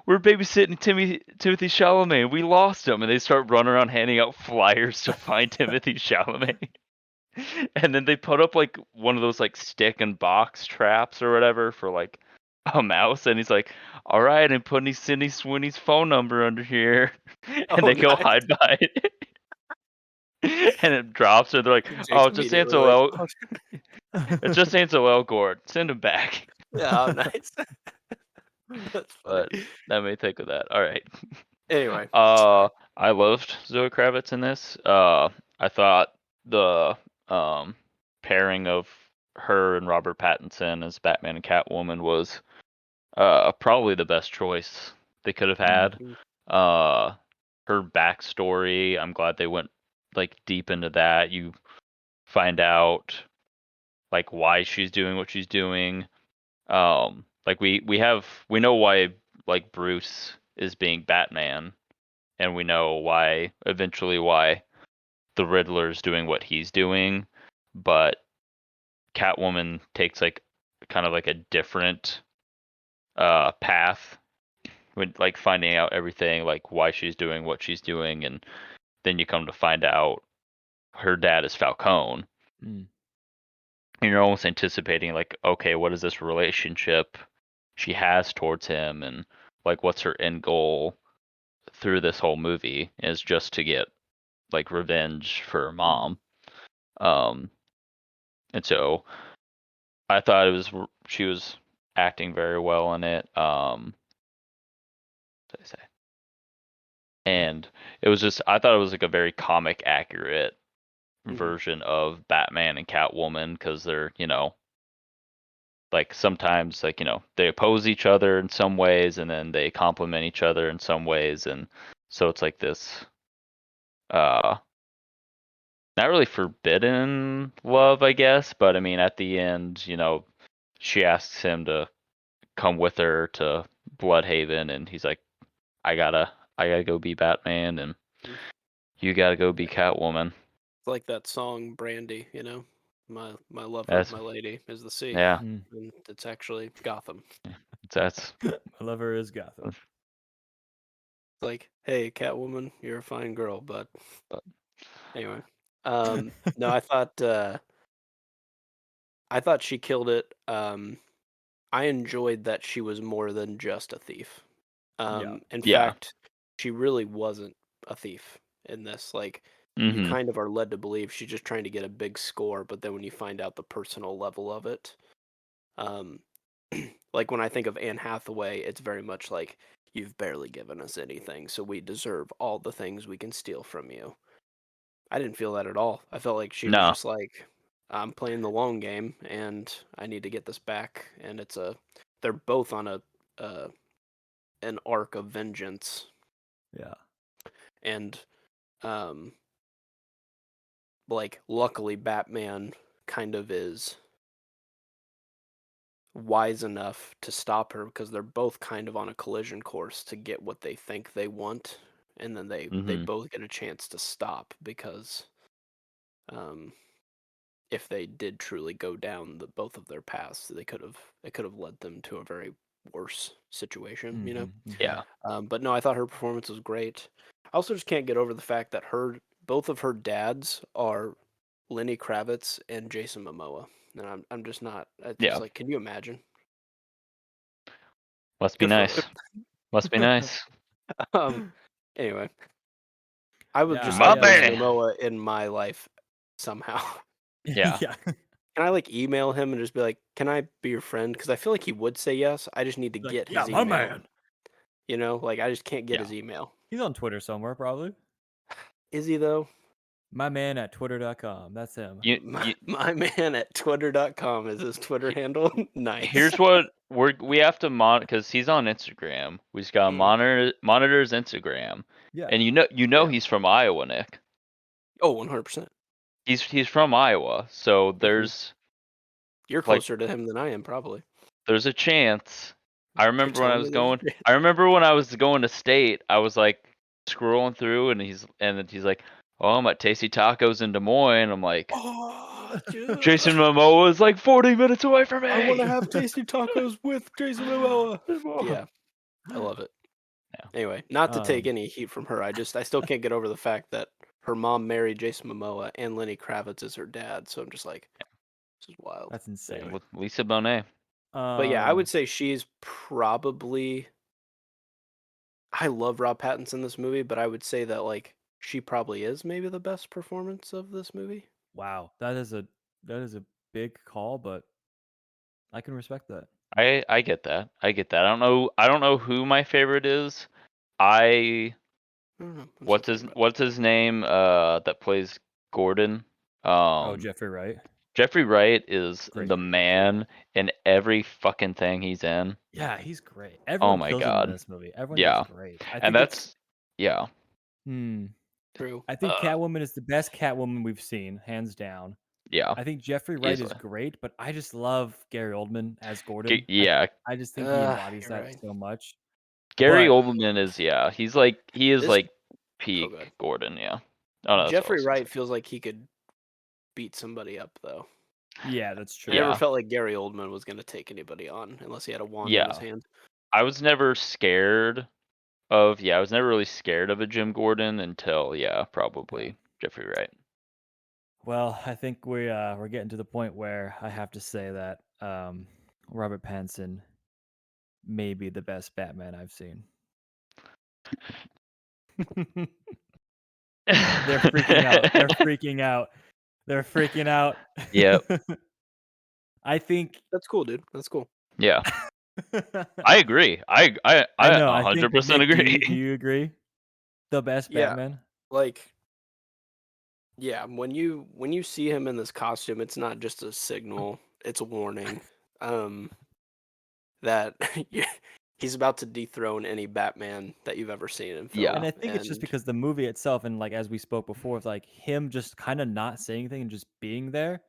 we're babysitting Timothy Chalamet. We lost him, and they start running around handing out flyers to find Timothy Chalamet. And then they put up like one of those like stick and box traps or whatever for like a mouse, and he's like, "All right, I'm putting Sydney Sweeney's phone number under here," and Oh, they go nice. hide behind it. And it drops, and they're like, And "Oh, Jake's it just ain't immediately so like, well. oh, It just ain't so well, Gord. Send him back." yeah, oh, nice. That's funny. But that made me think of that. All right. Anyway, sorry. I loved Zoe Kravitz in this. I thought the pairing of her and Robert Pattinson as Batman and Catwoman was probably the best choice they could have had. Mhm. Her backstory, I'm glad they went like deep into that. You find out like why she's doing what she's doing. Like we know why like Bruce is being Batman, and we know why eventually why the Riddler's doing what he's doing, but Catwoman takes like kind of like a different path when like finding out everything like why she's doing what she's doing, and then you come to find out her dad is Falcone. Mm. And you're almost anticipating like, okay, what is this relationship she has towards him, and like what's her end goal through this whole movie is just to get like revenge for her mom. And so I thought she was acting very well in it. What did I say? And it was just I thought it was like a very comic accurate version of Batman and Catwoman, because they're like sometimes like they oppose each other in some ways, and then they complement each other in some ways, and so it's like this uh not really forbidden love, I guess, but I mean at the end, she asks him to come with her to Bloodhaven, and he's like, I gotta go be Batman, and you gotta go be Catwoman. It's like that song Brandy, my lover, That's my lady is the sea. yeah, Mm. And it's actually Gotham. that's My lover is Gotham. It's like, hey, Catwoman, you're a fine girl, but anyway. No, I thought she killed it. I enjoyed that she was more than just a thief. Yeah. In yeah. fact, she really wasn't a thief in this. Like, you Mm-hmm. kind of are led to believe she's just trying to get a big score, but then when you find out the personal level of it, um, like when I think of Anne Hathaway, it's very much like, you've barely given us anything, so we deserve all the things we can steal from you. I didn't feel that at all. I felt like she was No. just like, I'm playing the long game and I need to get this back. And they're both on an arc of vengeance. Yeah. And, um, like, luckily Batman kind of is wise enough to stop her because they're both kind of on a collision course to get what they think they want. And then they Mm-hmm. both get a chance to stop because, um, if they did truly go down both of their paths, it could have led them to a very worse situation, Mm-hmm. Yeah. But no, I thought her performance was great. I also just can't get over the fact that both of her dads are Lenny Kravitz and Jason Momoa, and I'm just not. It's Yeah. just like, can you imagine? Must be Good for nice. Must be nice. Anyway, I would just Yeah, My like Jason man. Momoa in my life somehow. Yeah. Yeah. Can I like email him and just be like, "Can I be your friend?" Because I feel like he would say yes. I just need to Like, get yeah, his my email. man. Like I just can't get Yeah. his email. He's on Twitter somewhere, probably. Is he though? My man at twitter.com. That's him. You, My, you my man at twitter.com is his Twitter handle. Nice. here's what we have to monitor, because he's on Instagram. We just gotta Mm, monitor his Instagram, Yeah. and yeah. he's from Iowa, Nick. Oh, 100%. He's from Iowa, so You're like closer to him than I am, probably. there's a chance. You're telling me there's a chance. I remember when I was going to state, I was like scrolling through, and he's like, "Oh, I'm at Tasty Tacos in Des Moines." I'm like, Oh, dude. Jason Momoa is like 40 minutes away from me. I want to have tasty tacos with Jason Momoa. Yeah, I love it. Yeah. Anyway, not to take Um, any heat from her, I still can't get over the fact that her mom married Jason Momoa and Lenny Kravitz is her dad. So I'm just like, this is wild. That's insane. Anyway, With Lisa Bonet. But yeah, I would Um, say she's probably. I love Rob Pattinson in this movie, but I would say that like she probably is maybe the best performance of this movie. wow, that is a big call, but I can respect that. I get that. I get that. I don't know who my favorite is. I I don't know. I'm still thinking about what's his name? That plays Gordon. Oh, Um, Jeffrey Wright, Jeffrey Wright is great. the it. He's great. man in every fucking thing he's in. Yeah, he's great. Oh Everyone my kills him in god. this movie. Everyone does Yeah. great. I And think it's that's yeah. hmm. True. I think Catwoman is the best Catwoman we've seen, hands down. Yeah. I think Jeffrey Wright is Easily. great, but I just love Gary Oldman as Gordon. Yeah. I just think he embodies You're that right. so much. Gary But Oldman is he is This. like Oh god. peak Gordon, yeah. Oh no, that's what I Jeffrey was gonna say. Wright feels like he could beat somebody up though. yeah, that's I never true. Yeah. felt like Gary Oldman was gonna take anybody on unless he had a wand in his Yeah. hand. I was never scared I was never really scared of a Jim Gordon until Yeah. probably Jeffrey Wright. Well, I think we're getting to the point where I have to say that Robert Pattinson may be the best Batman I've seen. They're freaking out. They're freaking out. They're freaking out. Yep. I think That's cool, dude. That's cool. Yeah. I agree. I I know. I think 100% Nick, agree. do you agree? The best Yeah, Batman? like yeah, when you see him in this costume, it's not just a signal, it's a warning. Um that he's about to dethrone any Batman that you've ever seen in Yeah. And film. I think it's just And because the movie itself, and like as we spoke before, it's like him just kind of not saying anything and just being there.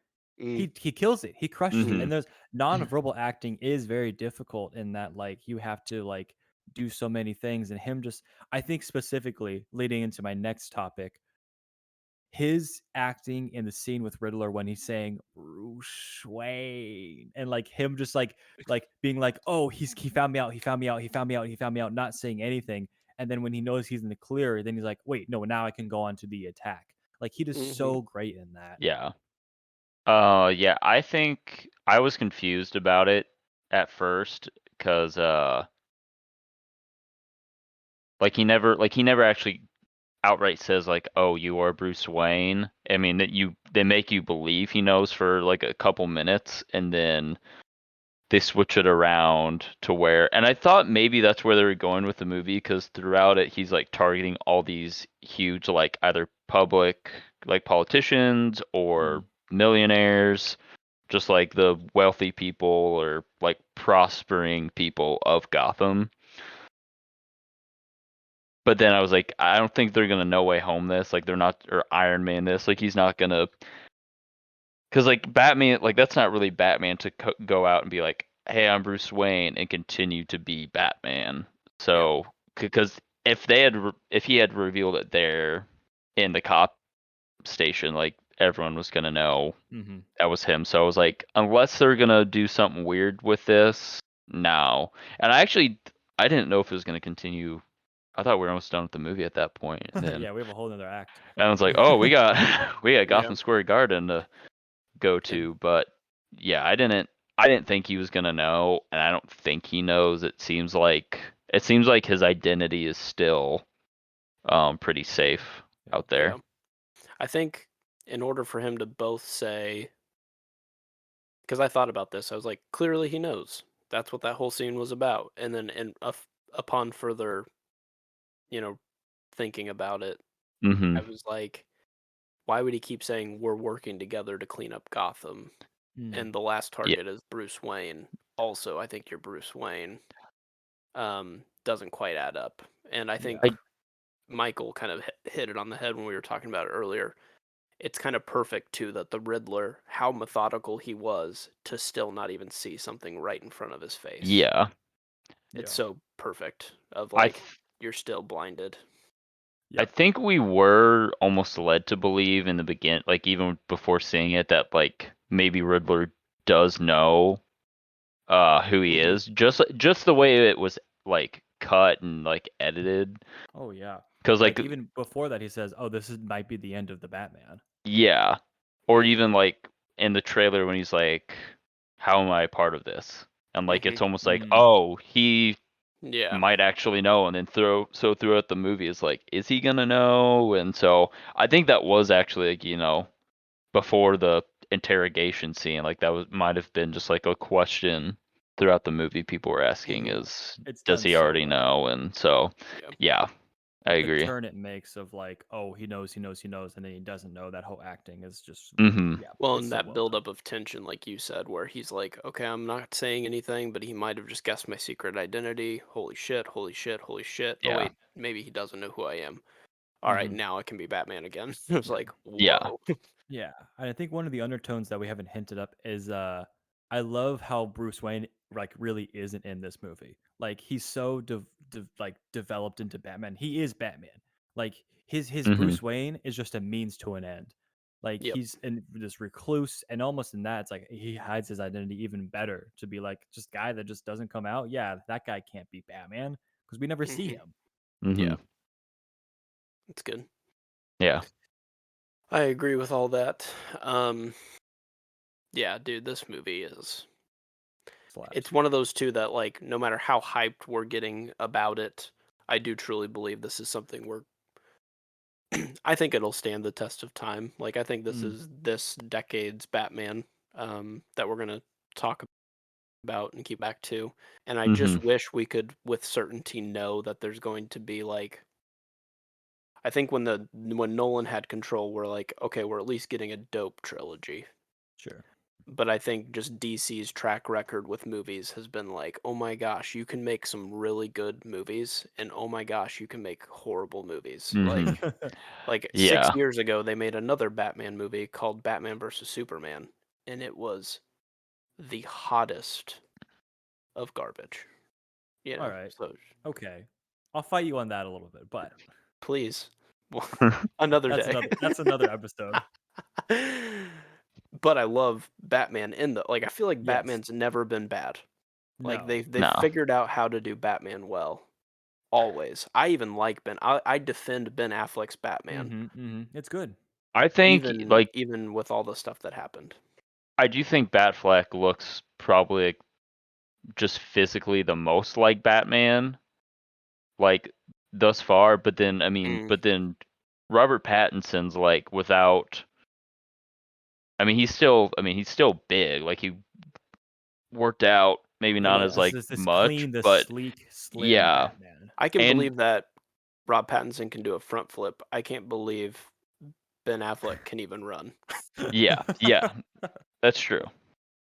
mm, He kills it. He crushes it. mhm, And there's non-verbal acting is very difficult in that like you have to like do so many things, and him just I think specifically leading into my next topic, his acting in the scene with Riddler when he's saying Bruce Wayne and like him just like being like, oh, he found me out, he found me out, he found me out, he found me out, not saying anything. And then when he knows he's in the clear, then he's like, wait, no, now I can go on to the attack. Like he does mhm, so great in that. Yeah. Yeah, I think I was confused about it at first cuz like he never actually outright says like, "Oh, you are Bruce Wayne." I mean, they make you believe he knows for like a couple minutes and then they switch it around to where and I thought maybe that's where they were going with the movie because throughout it he's like targeting all these huge like either public like politicians or Mm. millionaires, just like the wealthy people or like prospering people of Gotham. But then I was like, I don't think they're gonna No Way Home this. Like they're not or Iron Man this. Like he's not gonna because like Batman, like that's not really Batman to go out and be like, "Hey, I'm Bruce Wayne," and continue to be Batman. yeah, So, because if he had revealed it there in the cop station, like everyone was gonna know Mm-hmm. that was him. So I was like, unless they're gonna do something weird with this, no. And I didn't know if it was gonna continue. I thought we were almost done with the movie at that point. And then yeah, we have a whole nother act. and I was like, oh, we got we got yeah. Gotham Square Garden to go And to, but yeah, I didn't think he was gonna know, and I don't think he knows. It seems like his identity is still pretty safe Yeah. out there. yeah, I think in order for him to both say, because I thought about this, I was like, clearly he knows. That's what that whole scene was about. And then, upon further, you know, thinking about it, I Mhm. was like, why would he keep saying we're working together to clean up Gotham? Mm. And the last Yeah. target is Bruce Wayne. Also, I think you're Bruce Wayne. Doesn't quite add up. And I Yeah. think Michael kind of hit it on the head when we were talking about it earlier. It's kind of perfect too that the Riddler, how methodical he was to still not even see something right in front of his face. Yeah. It's Yeah. so perfect of I like you're still blinded. I Yep. think we were almost led to believe in the begin like even before seeing it that like maybe Riddler does know who he Hmm. is. Just the way it was like cut and like edited. Oh yeah. Cause Like like even before that, he says, "Oh, might be the end of the Batman." yeah. Or Hmm. even like in the trailer when he's like, how am I a part of this? and like it's almost like, Mm. oh, he Yeah. might actually know, and then throughout the movie is like, is he gonna know? And so I think that was actually like, before the interrogation scene, like that might have been just like a question throughout the movie people were asking Mhm. is, It's does done he so already well. know? And so Yeah. yeah, I Like the agree. turn it makes of like, oh, he knows, and then he doesn't know. That whole acting is just, Mm-hmm. yeah, Well, it's and so that well done. buildup of tension, like you said, where he's like, okay, I'm not saying anything, but he might have just guessed my secret identity. Holy shit, holy shit, holy shit. Oh, Yeah. wait, maybe he doesn't know who I am. All right, Mhm. now I can be Batman again. It was Yeah. like, Yeah. whoa. Yeah, and I think one of the undertones that we haven't hinted up is I love how Bruce Wayne like really isn't in this movie. Like he's so like developed into Batman. He is Batman. Like his Mm-hmm. Bruce Wayne is just a means to an end. Like Yep. he's in this recluse, and almost in that, it's like he hides his identity even better to be like just guy that just doesn't come out. Yeah, that guy can't be Batman because we never see Hmm. him. Mm-hmm. Yeah, it's good. Yeah. I agree with all that. Um, yeah, dude, this movie is. It's Slaps. one of those two that, like, no matter how hyped we're getting about it, I do truly believe this is something we're I think it'll stand the test of time. Like, I think this Mm, is this decade's Batman, that we're gonna talk about and keep back to. And I Mm-hmm. just wish we could, with certainty, know that there's going to be like. I think when Nolan had control, we're like, okay, we're at least getting a dope trilogy. sure. But I think just DC's track record with movies has been like, oh my gosh, you can make some really good movies, and oh my gosh, you can make horrible movies. Mm-hmm. Like six Yeah. years ago, they made another Batman movie called Batman versus Superman, and it was the hottest of garbage. All right. So Okay. I'll fight you on that a little bit, but please, another day. that's another episode. But I love Batman in the like. I feel like Yes. Batman's never been bad. Like No. they've No. figured out how to do Batman well. Always. I even like Ben. I defend Ben Affleck's Batman, It's good. I think even like even with all the stuff that happened. I do think Batfleck looks probably like, just physically the most like Batman, like thus far. But then Mm, Robert Pattinson's like without. He's still big. Like he worked out, maybe But not yeah, as this like is this much, clean, this but sleek, slim yeah. Batman. I can And believe that Rob Pattinson can do a front flip. I can't believe Ben Affleck can even run. yeah, that's true.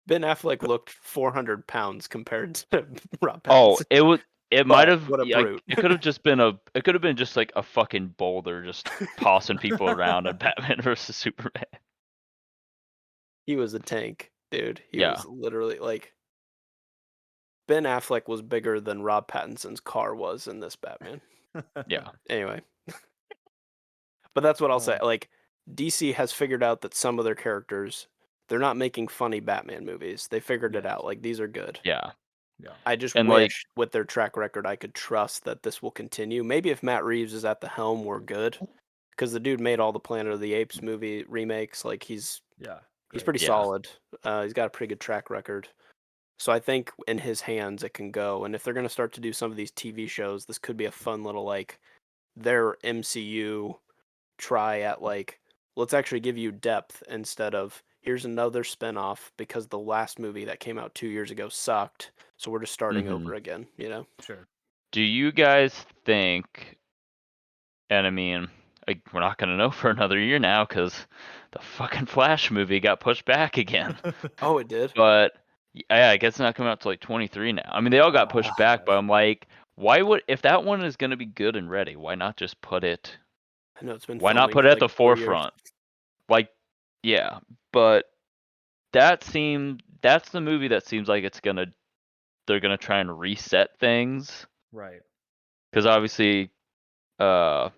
Ben Affleck looked 400 pounds compared to Rob Oh, Pattinson, it might but have what a like brute. it could have been just like a fucking boulder just tossing people around in Batman versus Superman. He was a tank, dude. He Yeah, was literally like Ben Affleck was bigger than Rob Pattinson's car was in this Batman. yeah. Anyway, but that's what I'll say. Oh, Like DC has figured out that some of their characters, they're not making funny Batman movies. They figured it yes. out. Like these are good. Yeah. Yeah. I just And like wish with their track record I could trust that this will continue. Maybe if Matt Reeves is at the helm, we're good. Because the dude made all the Planet of the Apes movie remakes. Like Yeah. he's Great. pretty yeah. solid. He's got a pretty good track record. So I think in his hands it can go. And if they're gonna start to do some of these TV shows, this could be a fun little like their MCU try at like let's actually give you depth instead of here's another spinoff because the last movie that came out 2 years ago sucked. So we're just starting Mhm. over again, you know? Sure. Do you guys think, and we're not going to know for another year now cuz the fucking Flash movie got pushed back again. Oh, it did? But yeah, I guess it's not coming out till like 23 now. They all got Oh pushed back, but gosh. I'm like, why would if that one is going to be good and ready, why not just I know it's been why not filming put for it at like the 4 years. forefront? Like, yeah, but that's the movie that seems like they're gonna try and reset things Right. because obviously uh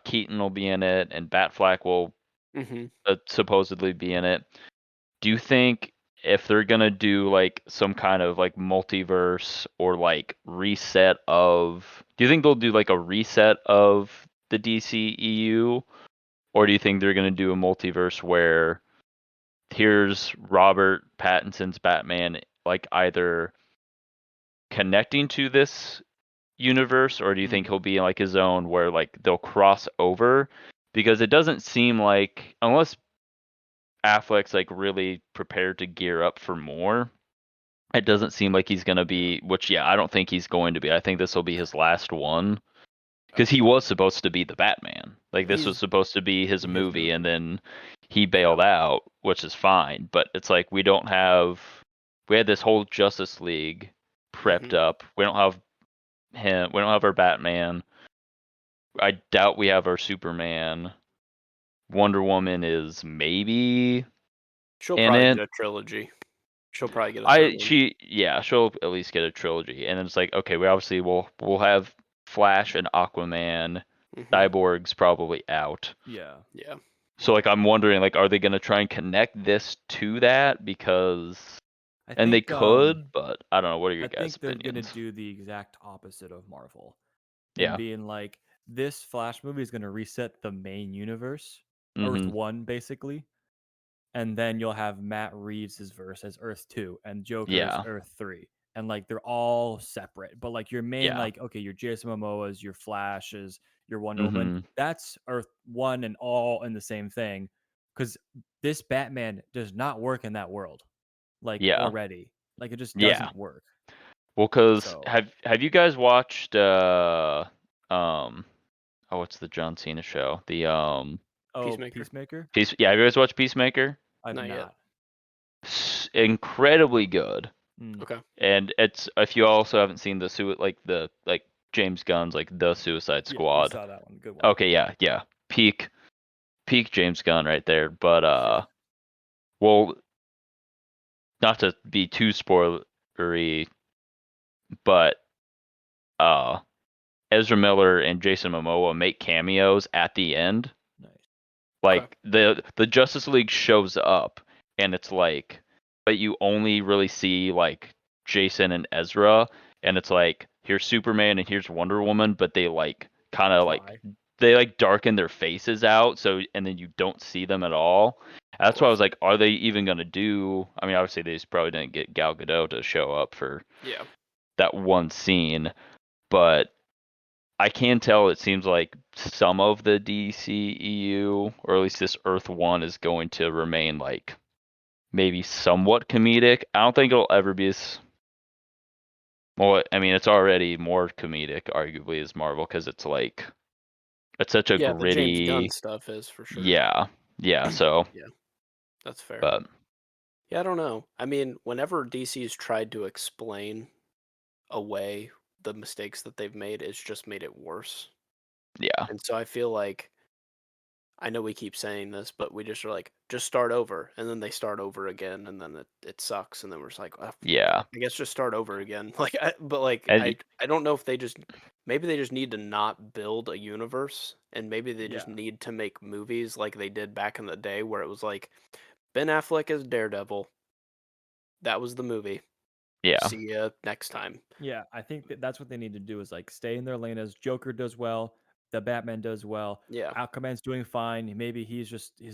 Keaton will be in it and Batfleck will Hmm. supposedly be in it. Do you think if they're gonna do like some kind of like multiverse or like reset of, do you think they'll do like a reset of the DCEU, or do you think they're gonna do a multiverse where here's Robert Pattinson's Batman like either connecting to this universe, or do you think he'll be like his own where like they'll cross over? Because it doesn't seem like, unless Affleck's like really prepared to gear up for more, it doesn't seem like he's gonna be. Which, yeah, I don't think he's going to be. I think this will be his last one, because he was supposed to be the Batman. Like, this was He's supposed to be his his movie, and movie. then he bailed out, which is fine. But it's like we don't have. We had this whole Justice League prepped up. We don't have him. We don't have our Batman. I doubt we have our Superman. Wonder Woman is maybe She'll in probably it. get a trilogy. She'll probably get a third one. She'll at least get a trilogy, and then it's like, okay, we obviously we'll have Flash and Aquaman. Cyborg's probably out. Yeah. Yeah. So like, I'm wondering, like, are they gonna try and connect this to that? Because and they could, but I don't know. What are your I guys' think they're gonna opinions? do the exact opposite of Marvel, and Yeah. being like, this Flash movie is gonna reset the main universe, Earth Mhm. 1, basically, and then you'll have Matt Reeves' verse as Earth 2 and Joker's Yeah. Earth 3. And like they're all separate. But like your main, Yeah. like, okay, your Jason Momoa's, your Flashes, your Wonder Woman, Mhm. that's Earth 1 and all in the same thing. Because this Batman does not work in that world. Like Yeah. already. Like it just Yeah. doesn't work. Well, cause So have you guys watched oh, what's the John Cena show? The Peacemaker? Peacemaker? Yeah, have you guys watched Peacemaker? I've Not yet. not. Incredibly good. Mm. Okay. And it's, if you also haven't seen like James Gunn's like the Suicide Yeah, we Squad. saw that one. Good one. Okay, yeah. Peak James Gunn right there. But well, not to be too spoilery, but uh Ezra Miller and Jason Momoa make cameos at the end. Nice. Okay. Like, the Justice League shows up, and it's like, but you only really see like Jason and Ezra, and it's like, here's Superman and here's Wonder Woman, but they like kind of like, Fly. they like darken their faces out, so, and then you don't see them at all. Of That's why I course. was like, are they even gonna do? I mean, obviously they just probably didn't get Gal Gadot to show up for Yeah. that one scene, but I can tell it seems like some of the DCEU, or at least this Earth One, is going to remain like maybe somewhat comedic. I don't think it'll ever be as well. I mean, it's already more comedic, arguably, as Marvel, because it's like, it's such a Yeah, the James Gunn gritty. stuff is for sure. Yeah. So, Yeah, that's fair. but Yeah, I don't know. I mean, whenever DC's tried to explain away the mistakes that they've made, it's just made it worse. yeah, And so I feel like, I know we keep saying this, but we just are like, just start over. And then they start over again, and then it sucks. And then we're just like, "Ah, yeah, I guess just start over again." Like, but like, and I don't know if they just, maybe they just need to not build a universe, and maybe they just Yeah. need to make movies like they did back in the day, where it was like Ben Affleck as Daredevil. That was the movie. yeah, See ya next time. Yeah, I think that's what they need to do is like stay in their lane as Joker does well, the Batman does well, Yeah. Aquaman's doing fine. Maybe he's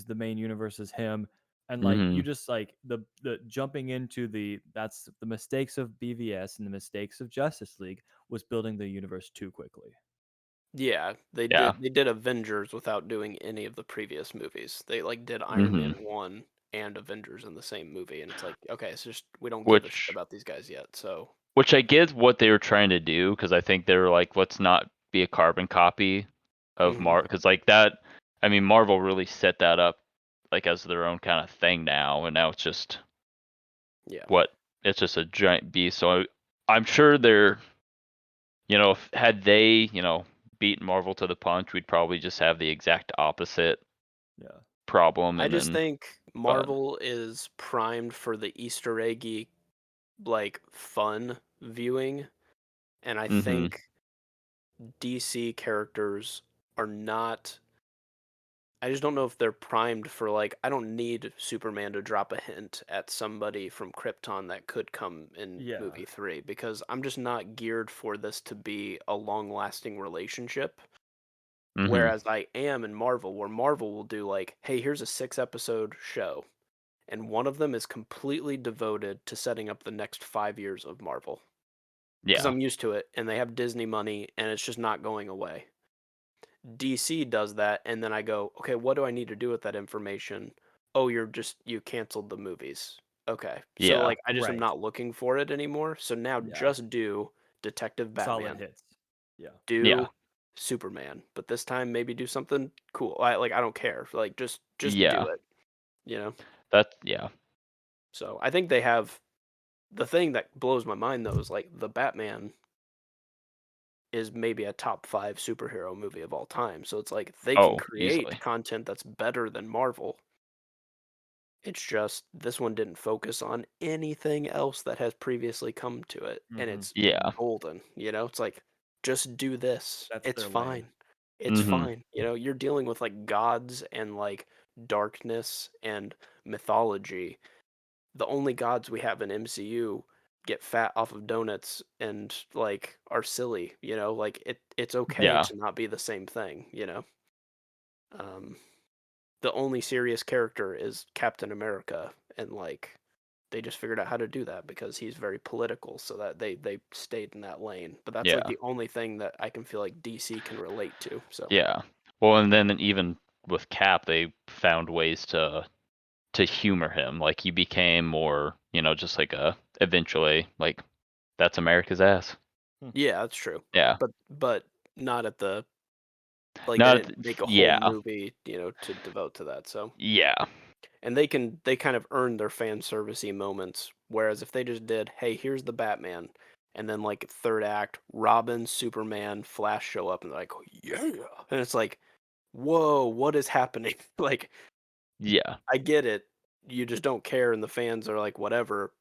the main universe is him. And like you hmm just like the jumping into that's the mistakes of BVS and the mistakes of Justice League was building the universe too quickly. Yeah, yeah, they did Avengers without doing any of the previous movies. They like did Iron hmm Man 1 and Avengers in the same movie, and it's like, okay, it's just we don't give a shit which about these guys yet. So, I get what they were trying to do, because I think they were like, let's not be a carbon copy of mhm, Marvel, because like that, I mean, Marvel really set that up like as their own kind of thing now, and now it's just yeah. what, it's just a giant beast. So I'm sure they're, if had they, beat Marvel to the punch, we'd probably just have the exact opposite Yeah. problem, I and just then, think but Marvel is primed for the Easter eggy, like, fun viewing, and I hmm think DC characters are not. I just don't know if they're primed for, like, I don't need Superman to drop a hint at somebody from Krypton that could come in Yeah. movie 3, because I'm just not geared for this to be a long-lasting relationship. hmm Whereas I am in Marvel, where Marvel will do like, hey, here's a 6 episode show, and one of them is completely devoted to setting up the next 5 years of Marvel. Because Yeah. I'm used to it, and they have Disney money, and it's just not going away. DC does that, and then I go, okay, what do I need to do with that information? Oh, you canceled the movies. Okay, so Yeah. like I just am Right. not looking for it anymore. So now Yeah. just do Detective Solid Batman, hits. Yeah. Yeah. do Superman, but this time maybe do something cool. I don't care. Like just do Yeah. it, you know. Yeah. So I think they have the thing that blows my mind though is like the Batman is maybe a top 5 superhero movie of all time. So it's like they can Oh, create easily. content that's better than Marvel. It's just this one didn't focus on anything else that has previously come to it, and Mm-hmm. it's Yeah. golden. It's like just do this. That's It's their lane. fine. It's Mhm. fine. You're dealing with like gods and like darkness and mythology. The only gods we have in MCU get fat off of donuts and like are silly, like it's okay Yeah. to not be the same thing. Um the only serious character is Captain America, and like they just figured out how to do that because he's very political, so that they stayed in that lane. But that's like Yeah. the only thing that I can feel like DC can relate to. So Yeah. Well, and then even with Cap, they found ways to humor him. Like he became more, just like a eventually like that's America's ass. yeah, that's true. Yeah. But not at the like they Not didn't make a whole yeah. movie, to devote to that. So Yeah. and they kind of earn their fan servicey moments. Whereas if they just did, hey, here's the Batman, and then like third act, Robin, Superman, Flash show up, and they're like, yeah, and it's like, whoa, what is happening? Like, Yeah. I get it, you just don't care, and the fans are like, whatever.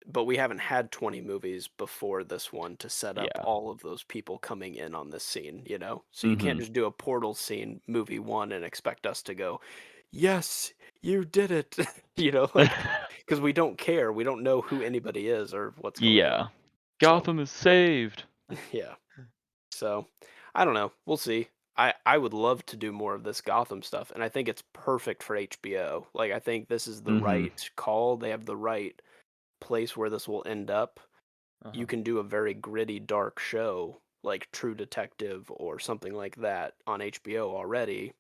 But we haven't had 20 movies before this one to set up Yeah. all of those people coming in on this scene. So you can't Mhm. just do a portal scene, movie one, and expect us to go, yes, you did it. Like, because we don't care. We don't know who anybody is or what's going on. Yeah. So, Gotham is saved. yeah. So, I don't know. We'll see. I would love to do more of this Gotham stuff, and I think it's perfect for HBO. Like, I think this is the Mhm. right call. They have the right place where this will end up. You Uh-huh. can do a very gritty, dark show like True Detective or something like that on HBO already.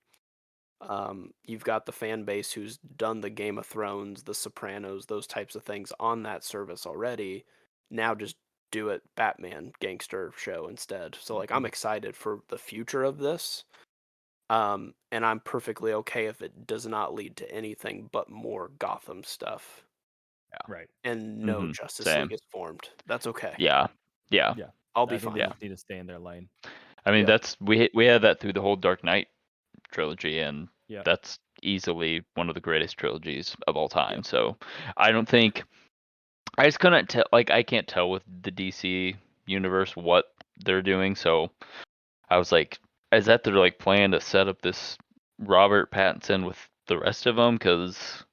You've got the fan base who's done the Game of Thrones, the Sopranos, those types of things on that service already. Now just do it Batman gangster show instead. So like I'm Mm-hmm. excited for the future of this. And I'm perfectly okay if it does not lead to anything but more Gotham stuff Right. and no Mhm. Justice League Same. is formed. That's okay. Yeah. Yeah. Yeah. I'll be I think they fine. Yeah. just need to stay in their lane. I mean, Yep. that's we had that through the whole Dark Knight trilogy, and Yeah. that's easily one of the greatest trilogies of all time. Yep. So I don't think I just couldn't tell. Like I can't tell with the DC universe what they're doing. So I was like, is that they're like plan to set up this Robert Pattinson with the rest of them? Because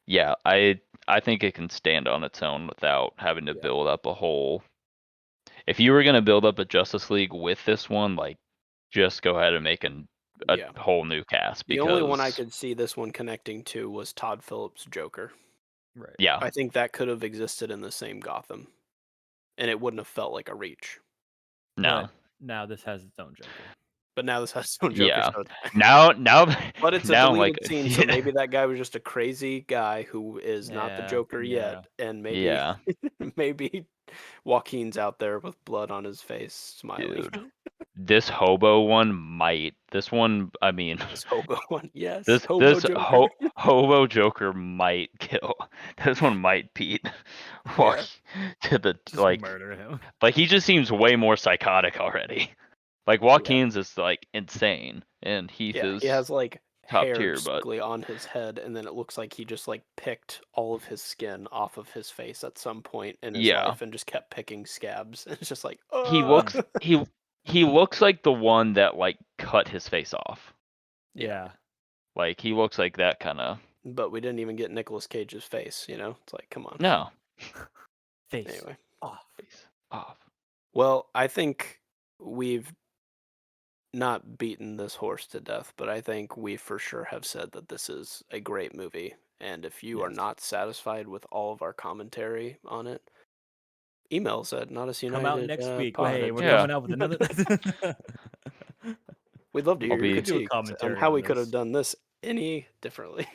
yeah, I think it can stand on its own without having to Yeah. build up a whole. If you were gonna build up a Justice League with this one, like just go ahead and make a Yeah. whole new cast The only one I because could see this one connecting to was Todd Phillips' Joker. Right. yeah, I think that could have existed in the same Gotham, and it wouldn't have felt like a reach. no, But now this has its own Joker. But now this has its own Joker, yeah. so Now but it's a now I'm like deleted scene, so yeah, maybe that guy was just a crazy guy who is not the Yeah. Joker Yeah. yet, and maybe yeah, maybe Joaquin's out there with blood on his face, smiling. dude. This one I mean This hobo one, yes, this hobo this Joker. ho- hobo Joker might kill. This one might Pete walk Yeah, to the Just murder him. like he just seems way more psychotic already. Like yeah. Joaquin's is like insane, and Heath Yeah, he is has like top hair tier. But basically on his head, and then it looks like he just like picked all of his skin off of his face at some point in his yeah, life and just kept picking scabs. And it's just like, he Hmm. looks he looks like the one that like cut his face off. yeah. Yeah. Like he looks like that kind of But we didn't even get Nicolas Cage's face, It's like, come on. no Face Anyway, off. face off. well, I think we've not beaten this horse to death, but I think we for sure have said that this is a great movie. And if you are Yes. not satisfied with all of our commentary on it, email us at Come out next week. notusunited.pod. Hey, we're Yeah. coming out with another. We'd love to hear I'll your be- could do a critiques on commentary how on we could have this. done this any differently.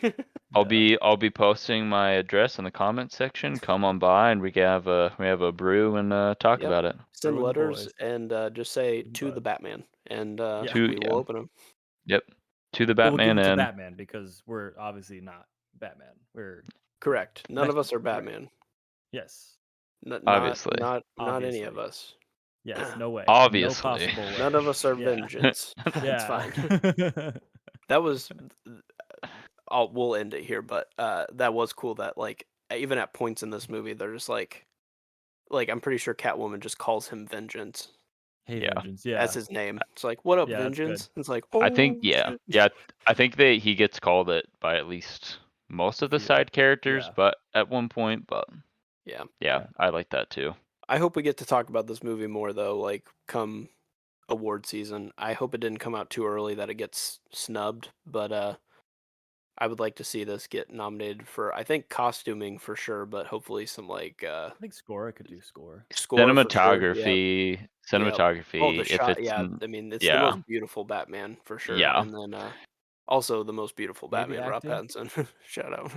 I'll be posting my address in the comment section. Come on by and we have a brew and talk Yep. about it. Send Brew with the letters boys. and just say With the to the buds. Batman, and Yeah. To we will open them. Yep. To the But we'll give Batman it to and Batman because we're obviously not Batman. We're Correct. None of us are right. Batman. Yes. Not obviously. not any of Obviously. us. Yes. No way. Obviously. No possible way. None of us are Yeah. vengeance. It's Yeah. fine. That was. We'll end it here, but that was cool. That like even at points in this movie, they're just like I'm pretty sure Catwoman just calls him Vengeance Hey, Yeah. Vengeance. Yeah. as his name. It's like, what up, Yeah, that's good. Vengeance? It's like, I think oh shit. I think that he gets called it by at least most of the Few. side characters, Yeah. but at one point, but Yeah. yeah, I like that too. I hope we get to talk about this movie more though, like come award season. I hope it didn't come out too early that it gets snubbed, but I would like to see this get nominated for I think costuming for sure, but hopefully some like I think score. I could do score. score for sure. Yeah. Cinematography, Yep. Oh, the if shot. it's Yeah. I mean, it's the yeah, most beautiful Batman for sure. yeah. And then also the most beautiful Maybe Batman, Rob acting. Pattinson. Shout out.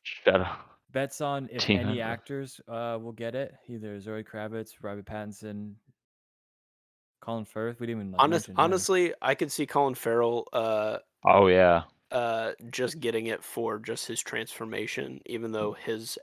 Shut up. Bets on if Team any member. actors will get it. Either Zoe Kravitz, Robert Pattinson, Colin Firth. We didn't even mention him. Honestly, I could see Colin Farrell Oh yeah. just getting it for just his transformation, even though his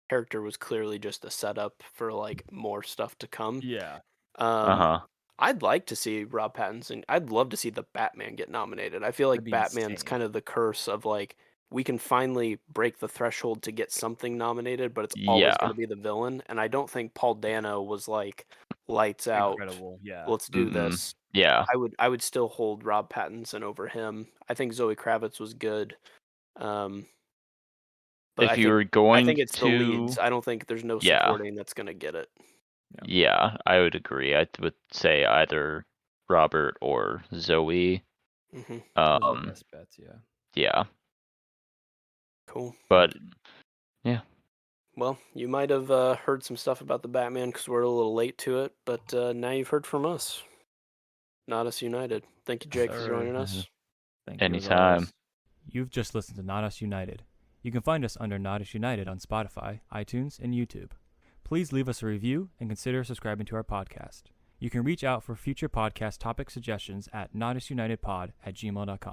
character was clearly just a setup for like more stuff to come. Yeah. Uh-huh. I'd like to see Rob Pattinson. I'd love to see the Batman get nominated. I feel like That'd be Batman's insane. kind of the curse of like we can finally break the threshold to get something nominated, but it's always going Yeah. to be the villain. And I don't think Paul Dano was like lights out. Incredible. Yeah. Let's do Mm-mm. this. Yeah. I would still hold Rob Pattinson over him. I think Zoe Kravitz was good. But If you were I going think it's the to leads. I don't think there's no Yeah. supporting that's going to get it. Yeah, I would agree. I would say either Robert or Zoe. Hmm. Those are the best bets. Yeah. Yeah. Cool. But yeah. Well, you might have heard some stuff about the Batman because we're a little late to it, but now you've heard from us. Not Us United. Thank you, Jake, for joining us. Thank you. as Anytime. always. You've just listened to Not Us United. You can find us under Not Us United on Spotify, iTunes, and YouTube. Please leave us a review and consider subscribing to our podcast. You can reach out for future podcast topic suggestions at notusunitedpod@gmail.com.